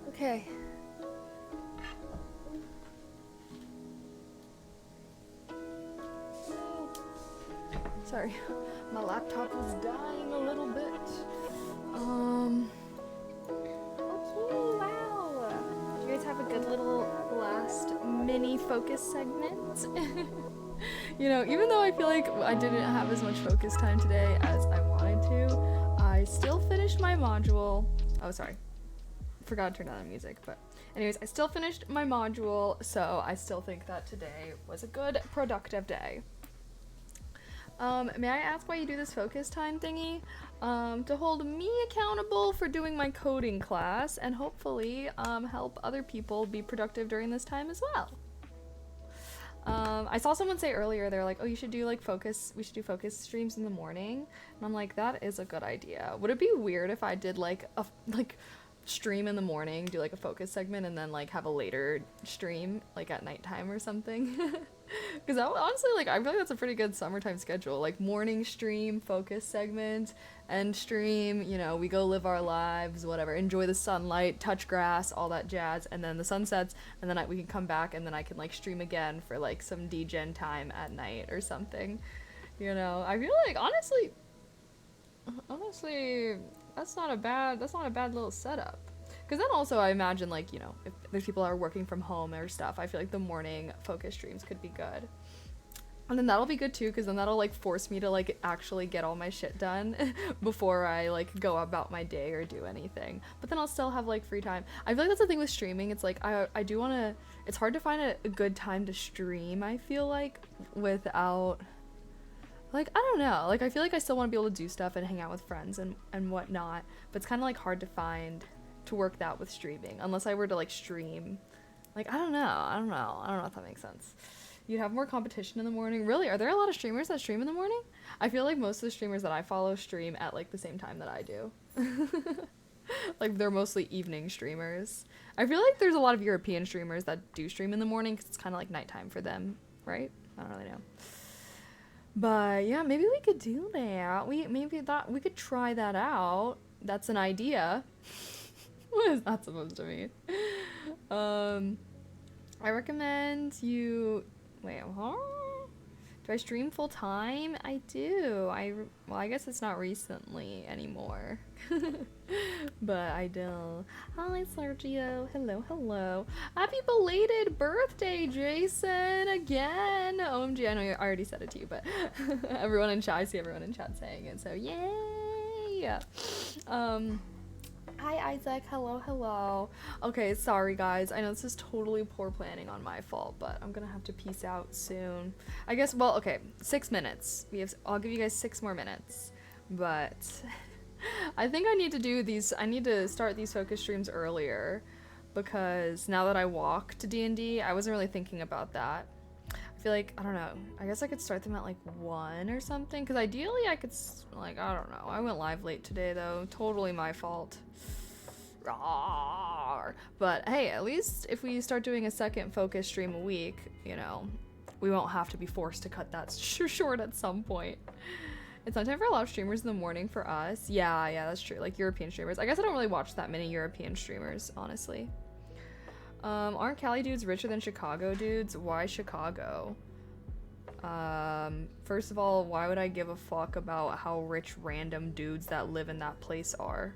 Okay. Sorry, my laptop was dying a little bit. Okay, wow. Did you guys have a good little last mini focus segment? You know, even though I feel like I didn't have as much focus time today as I wanted to, I still finished my module. Oh, sorry. Forgot to turn down the music, but anyways, I still finished my module, so I still think that today was a good, productive day. May I ask why you do this focus time thingy? To hold me accountable for doing my coding class and hopefully help other people be productive during this time as well. I saw someone say earlier, they're like, oh, you should do like we should do focus streams in the morning. And I'm like, that is a good idea. Would it be weird if I did like a stream in the morning, do like a focus segment, and then like have a later stream like at nighttime or something? Because honestly, like, I feel like that's a pretty good summertime schedule. Like morning stream, focus segment, end stream, you know, we go live our lives, whatever, enjoy the sunlight, touch grass, all that jazz, and then the sun sets, and then we can come back, and then I can like stream again for like some degen time at night or something. You know, I feel like honestly, that's not a bad little setup. Because then also I imagine, like, you know, if there's people that are working from home or stuff, I feel like the morning focus streams could be good. And then that'll be good too, because then that'll like force me to like actually get all my shit done before I like go about my day or do anything. But then I'll still have like free time. I feel like that's the thing with streaming. It's like I do want to, it's hard to find a good time to stream, I feel like, without, like, I don't know. Like, I feel like I still want to be able to do stuff and hang out with friends and whatnot. But it's kind of like hard to find, to work that with streaming. Unless I were to like stream. Like, I don't know if that makes sense. You'd have more competition in the morning. Really? Are there a lot of streamers that stream in the morning? I feel like most of the streamers that I follow stream at like the same time that I do. Like they're mostly evening streamers. I feel like there's a lot of European streamers that do stream in the morning because it's kind of like nighttime for them, right? I don't really know. But yeah, maybe we could do that. We could try that out. That's an idea. What is that supposed to mean? I recommend you. Wait, huh? Do I stream full time? I do. Well, I guess it's not recently anymore. But I do. Hi, Sergio. Hello. Happy belated birthday, Jason. Again. OMG, I know I already said it to you, but everyone in chat, I see everyone in chat saying it, so yay. Hi, Isaac. Hello. Okay, sorry, guys. I know this is totally poor planning on my fault, but I'm gonna have to peace out soon. I guess, well, okay, 6 minutes. I'll give you guys 6 more minutes. But I think I need to start these focus streams earlier, because now that I walk to D&D, I wasn't really thinking about that. I feel like, I don't know, I guess I could start them at like 1 or something, because ideally I could, like, I don't know. I went live late today, though. Totally my fault. Rawr. But hey, at least if we start doing a second focus stream a week, you know, we won't have to be forced to cut that short at some point. It's not time for a lot of streamers in the morning for us. Yeah, that's true. Like European streamers. I guess I don't really watch that many European streamers, honestly. Aren't Cali dudes richer than Chicago dudes? Why Chicago? First of all, why would I give a fuck about how rich random dudes that live in that place are?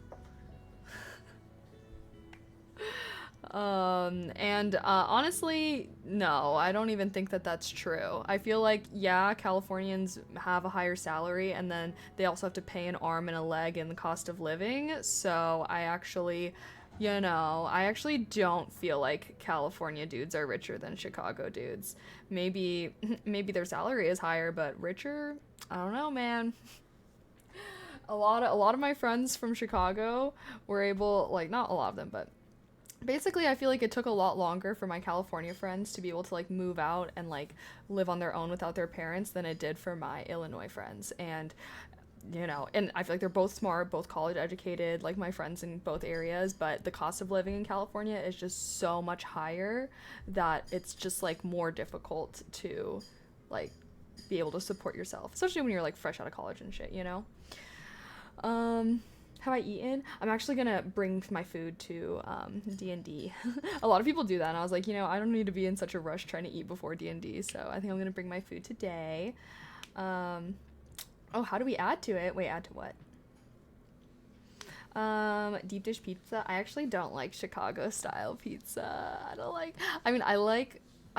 Honestly, no, I don't even think that that's true. I feel like, yeah, Californians have a higher salary, and then they also have to pay an arm and a leg in the cost of living, so I actually don't feel like California dudes are richer than Chicago dudes. Maybe their salary is higher, but richer? I don't know, man. A lot of my friends from Chicago were able, like, not a lot of them, but basically, I feel like it took a lot longer for my California friends to be able to, like, move out and, like, live on their own without their parents than it did for my Illinois friends. And, you know, and I feel like they're both smart, both college educated, like my friends in both areas, but the cost of living in California is just so much higher that it's just, like, more difficult to, like, be able to support yourself, especially when you're, like, fresh out of college and shit, you know? Have I eaten? I'm actually gonna bring my food to D&D. A lot of people do that, and I was like, you know, I don't need to be in such a rush trying to eat before D&D, so I think I'm gonna bring my food today. Oh, how do we add to it? Wait, add to what? Deep dish pizza. I actually don't like Chicago style pizza. I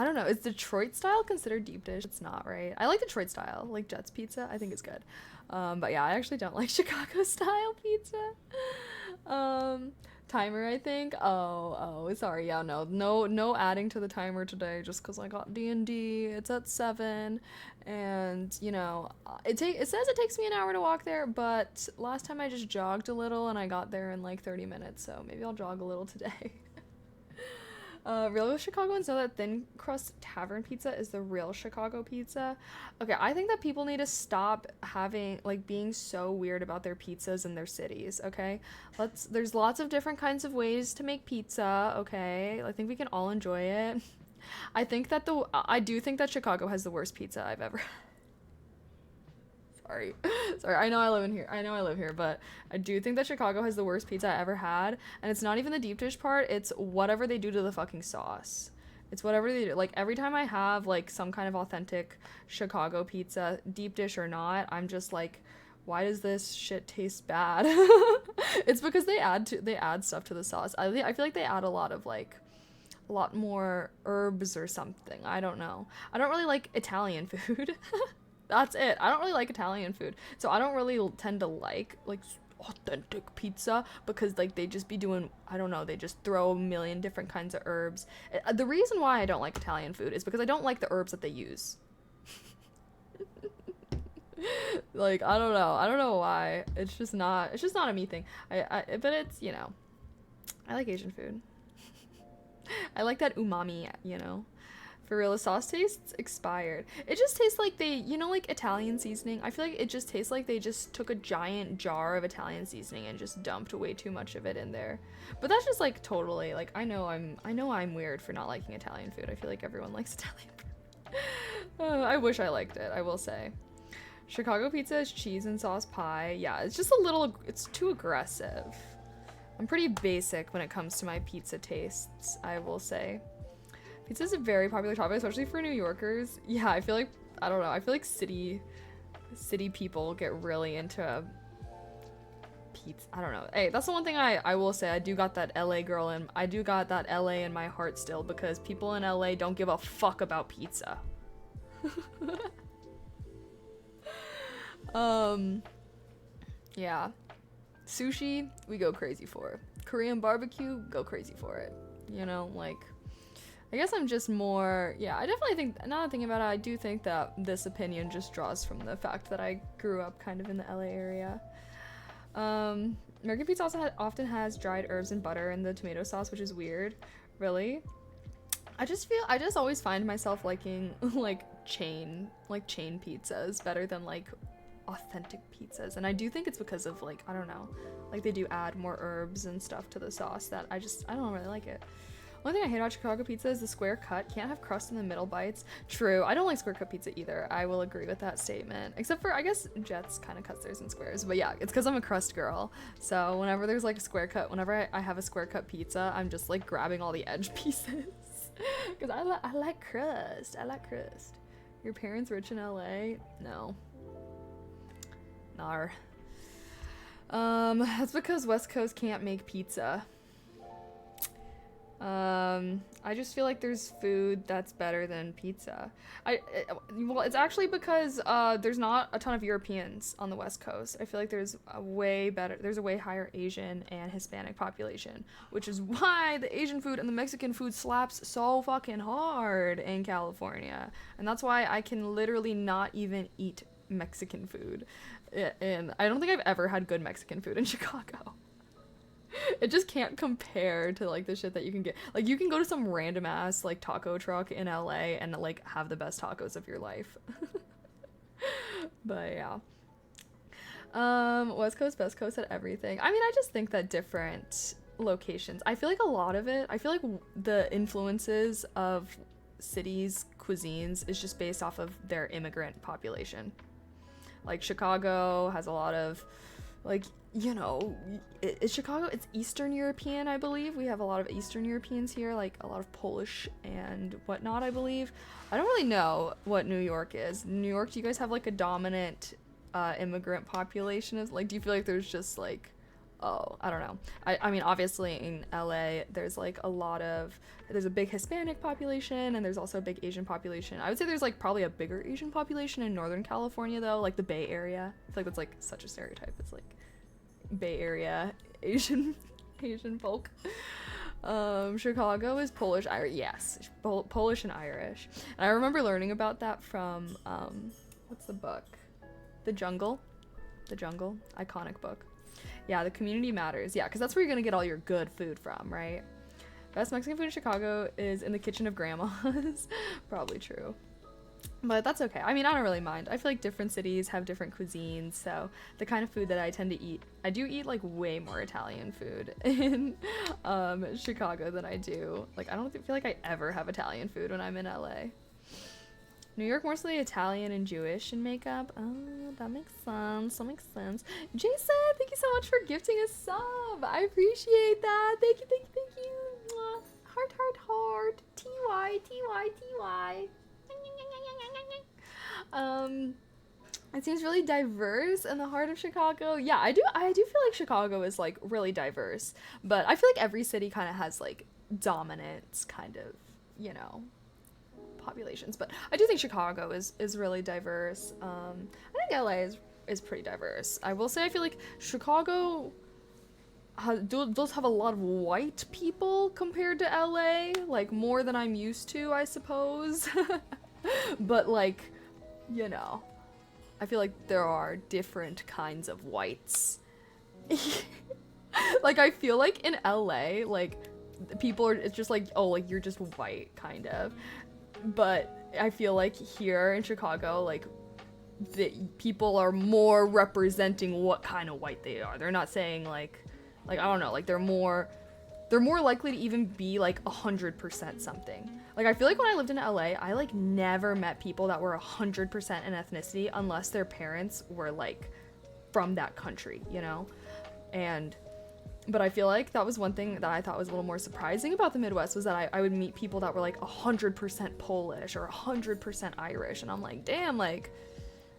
don't know, is Detroit style considered deep dish? It's not, right? I like Detroit style, like Jets pizza, I think it's good. But yeah, I actually don't like Chicago style pizza. Timer, I think. Oh, sorry. Yeah, no adding to the timer today just because I got D&D. It's at 7, and you know, it says it takes me an hour to walk there, but last time I just jogged a little and I got there in like 30 minutes, so maybe I'll jog a little today. Real Chicagoans know that thin crust tavern pizza is the real Chicago pizza. Okay, I think that people need to stop being so weird about their pizzas in their cities, okay? There's lots of different kinds of ways to make pizza, okay? I think we can all enjoy it. I do think that Chicago has the worst pizza I've ever Sorry. I know I live here, but I do think that Chicago has the worst pizza I ever had, and it's not even the deep dish part, it's whatever they do to the fucking sauce. It's whatever they do. Like, every time I have, like, some kind of authentic Chicago pizza, deep dish or not, I'm just like, why does this shit taste bad? It's because they add stuff to the sauce. I feel like they add a lot of, like a lot more herbs or something. I don't know. I don't really like Italian food. That's it. I don't really like Italian food. So I don't really tend to like authentic pizza because like they just be doing, I don't know, they just throw a million different kinds of herbs. The reason why I don't like Italian food is because I don't like the herbs that they use. Like I don't know why. It's just not a me thing. But it's, you know, I like Asian food. I like that umami, you know. For real, the sauce tastes expired. It just tastes like they, you know, like Italian seasoning. I feel like it just tastes like they just took a giant jar of Italian seasoning and just dumped way too much of it in there. But that's just like totally, like I know I'm weird for not liking Italian food. I feel like everyone likes Italian food. I wish I liked it, I will say. Chicago pizza is cheese and sauce pie. Yeah, it's just a little, it's too aggressive. I'm pretty basic when it comes to my pizza tastes, I will say. Pizza is a very popular topic, especially for New Yorkers. Yeah, I feel like, I don't know, I feel like city people get really into pizza. I don't know. Hey, that's the one thing I will say. I do got that LA girl and I do got that LA in my heart still because people in LA don't give a fuck about pizza. Yeah. Sushi, we go crazy for. Korean barbecue, go crazy for it. You know, like, I guess I'm just more, yeah, I definitely think, now that I'm thinking about it, I do think that this opinion just draws from the fact that I grew up kind of in the LA area. American pizza also often has dried herbs and butter in the tomato sauce, which is weird. Really? I just always find myself liking, like, chain pizzas better than, like, authentic pizzas. And I do think it's because of, like, I don't know, like, they do add more herbs and stuff to the sauce that I don't really like it. One thing I hate about Chicago pizza is the square cut. Can't have crust in the middle bites. True. I don't like square cut pizza either. I will agree with that statement. Except for, I guess, Jets kind of cuts theirs in squares. But yeah, it's because I'm a crust girl. So whenever there's like a square cut, whenever I have a square cut pizza, I'm just like grabbing all the edge pieces. Because I like crust. I like crust. Your parents rich in LA? No. Nar. That's because West Coast can't make pizza. I just feel like there's food that's better than pizza. Well, it's actually because there's not a ton of Europeans on the West Coast. I feel like there's a way higher Asian and Hispanic population, which is why the Asian food and the Mexican food slaps so fucking hard in California. And that's why I can literally not even eat Mexican food. And I don't think I've ever had good Mexican food in Chicago. It just can't compare to like the shit that you can get. Like you can go to some random ass like taco truck in LA and like have the best tacos of your life. But yeah. West Coast, Best Coast had everything. I mean, I just think that different locations. I feel like the influences of cities' cuisines is just based off of their immigrant population. Like Chicago has a lot of like, you know, Chicago, it's Eastern European, I believe. We have a lot of Eastern Europeans here, like a lot of Polish and whatnot, I believe. I don't really know what New York is. New York, do you guys have like a dominant immigrant population? Like, do you feel like there's just like, oh, I don't know. I mean, obviously in LA, there's like there's a big Hispanic population and there's also a big Asian population. I would say there's like probably a bigger Asian population in Northern California though, like the Bay Area. I feel like that's like such a stereotype. It's like Bay Area Asian folk. Chicago is Polish, Irish, yes, Polish and Irish. And I remember learning about that from what's the book? The Jungle, iconic book. Yeah, The Community Matters. Yeah, because that's where you're gonna get all your good food from, right? Best Mexican food in Chicago is in the kitchen of grandma's. Probably true. But that's okay. I mean, I don't really mind. I feel like different cities have different cuisines, so the kind of food that I tend to eat, I do eat like way more Italian food in Chicago than I do. Like, I don't feel like I ever have Italian food when I'm in LA. New York mostly Italian and Jewish in makeup. Oh, that makes sense. That makes sense. Jason, thank you so much for gifting a sub. I appreciate that. Thank you. Mwah. Heart. Ty. It seems really diverse in the heart of Chicago. Yeah, I do feel like Chicago is like really diverse, but I feel like every city kind of has like dominant kind of, you know, populations. But I do think Chicago is really diverse. I think LA is pretty diverse. I will say I feel like Chicago does have a lot of white people compared to LA, like more than I'm used to, I suppose. But like, you know, I feel like there are different kinds of whites. Like I feel like in LA, like people are, it's just like, oh, like you're just white kind of. But I feel like here in Chicago, like the people are more representing what kind of white they are. They're not saying like I don't know, like they're more likely to even be like 100% something. Like I feel like when I lived in LA, I like never met people that were 100% in ethnicity unless their parents were like from that country, you know? But I feel like that was one thing that I thought was a little more surprising about the Midwest was that I would meet people that were like 100% Polish or 100% Irish, and I'm like, damn, like,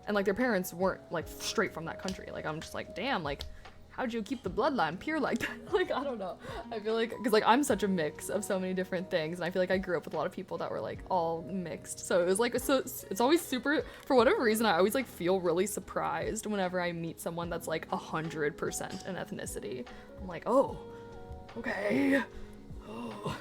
and like their parents weren't like straight from that country. Like I'm just like, damn, like how'd you keep the bloodline pure like that? Like, I don't know. I feel like, because like I'm such a mix of so many different things, and I feel like I grew up with a lot of people that were like all mixed. So it was like, so it's always super, for whatever reason, I always like feel really surprised whenever I meet someone that's like 100% in ethnicity. I'm like, oh, okay. Oh.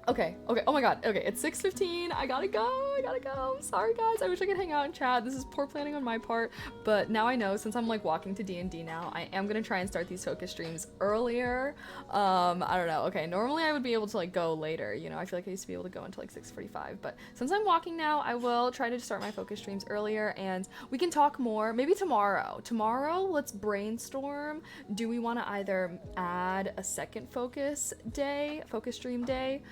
Okay, oh my god, okay, it's 6:15, I gotta go, I'm sorry guys, I wish I could hang out and chat, this is poor planning on my part, but now I know, since I'm like walking to D&D now, I am gonna try and start these focus streams earlier. I don't know, okay, normally I would be able to like go later, you know, I feel like I used to be able to go until like 6:45, but since I'm walking now, I will try to start my focus streams earlier, and we can talk more, maybe tomorrow, let's brainstorm, do we want to either add a second focus stream day,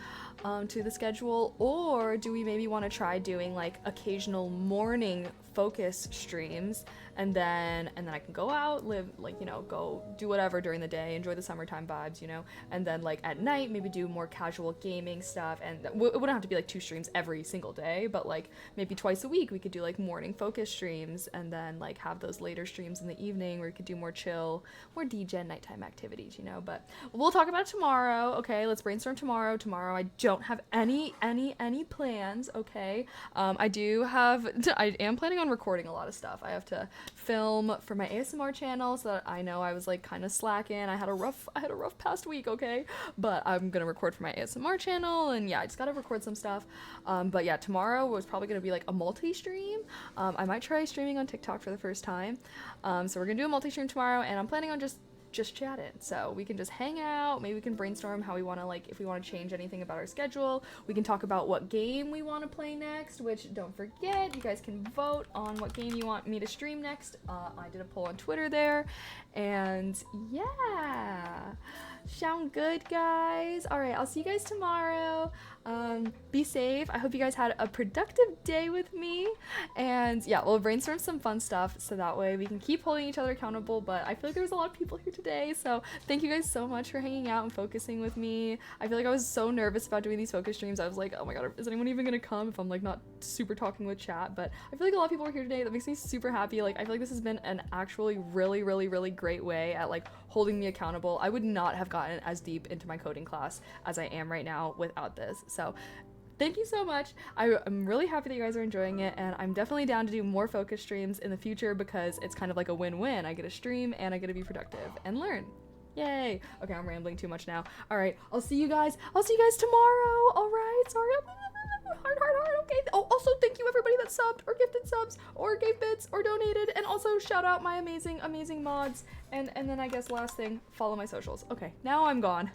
to the schedule, or do we maybe want to try doing like occasional morning focus streams, and then I can go out, live, like, you know, go do whatever during the day, enjoy the summertime vibes, you know, and then like at night maybe do more casual gaming stuff, and it wouldn't have to be like 2 streams every single day, but like maybe twice a week we could do like morning focus streams, and then like have those later streams in the evening where we could do more chill, more degen nighttime activities, you know. But we'll talk about it tomorrow. Okay, let's brainstorm tomorrow. I don't have any plans. Okay, I am planning on recording a lot of stuff. I have to film for my ASMR channel, so that I know I was like kind of slacking. I had a rough past week, okay, but I'm gonna record for my ASMR channel, and yeah, I just gotta record some stuff. But yeah, tomorrow was probably gonna be like a multi-stream. I might try streaming on TikTok for the first time. So we're gonna do a multi-stream tomorrow, and I'm planning on just chatting, so we can just hang out, maybe we can brainstorm how we want to, like, if we want to change anything about our schedule, we can talk about what game we want to play next, which don't forget, you guys can vote on what game you want me to stream next. I did a poll on Twitter there, and yeah, sound good, guys. All right, I'll see you guys tomorrow. Be safe. I hope you guys had a productive day with me, and yeah, we'll brainstorm some fun stuff so that way we can keep holding each other accountable. But I feel like there was a lot of people here today, so thank you guys so much for hanging out and focusing with me. I feel like I was so nervous about doing these focus streams. I was like, oh my god, is anyone even gonna come if I'm like not super talking with chat? But I feel like a lot of people are here today. That makes me super happy. Like, I feel like this has been an actually really great way at like holding me accountable. I would not have gotten as deep into my coding class as I am right now without this. So thank you so much. I'm really happy that you guys are enjoying it, and I'm definitely down to do more focus streams in the future because it's kind of like a win-win. I get to stream and I get to be productive and learn. Yay. Okay, I'm rambling too much now. All right, I'll see you guys tomorrow. All right, sorry. Heart. Okay. Oh, also thank you everybody that subbed or gifted subs or gave bits or donated, and also shout out my amazing mods, and then I guess last thing, follow my socials. Okay, now I'm gone.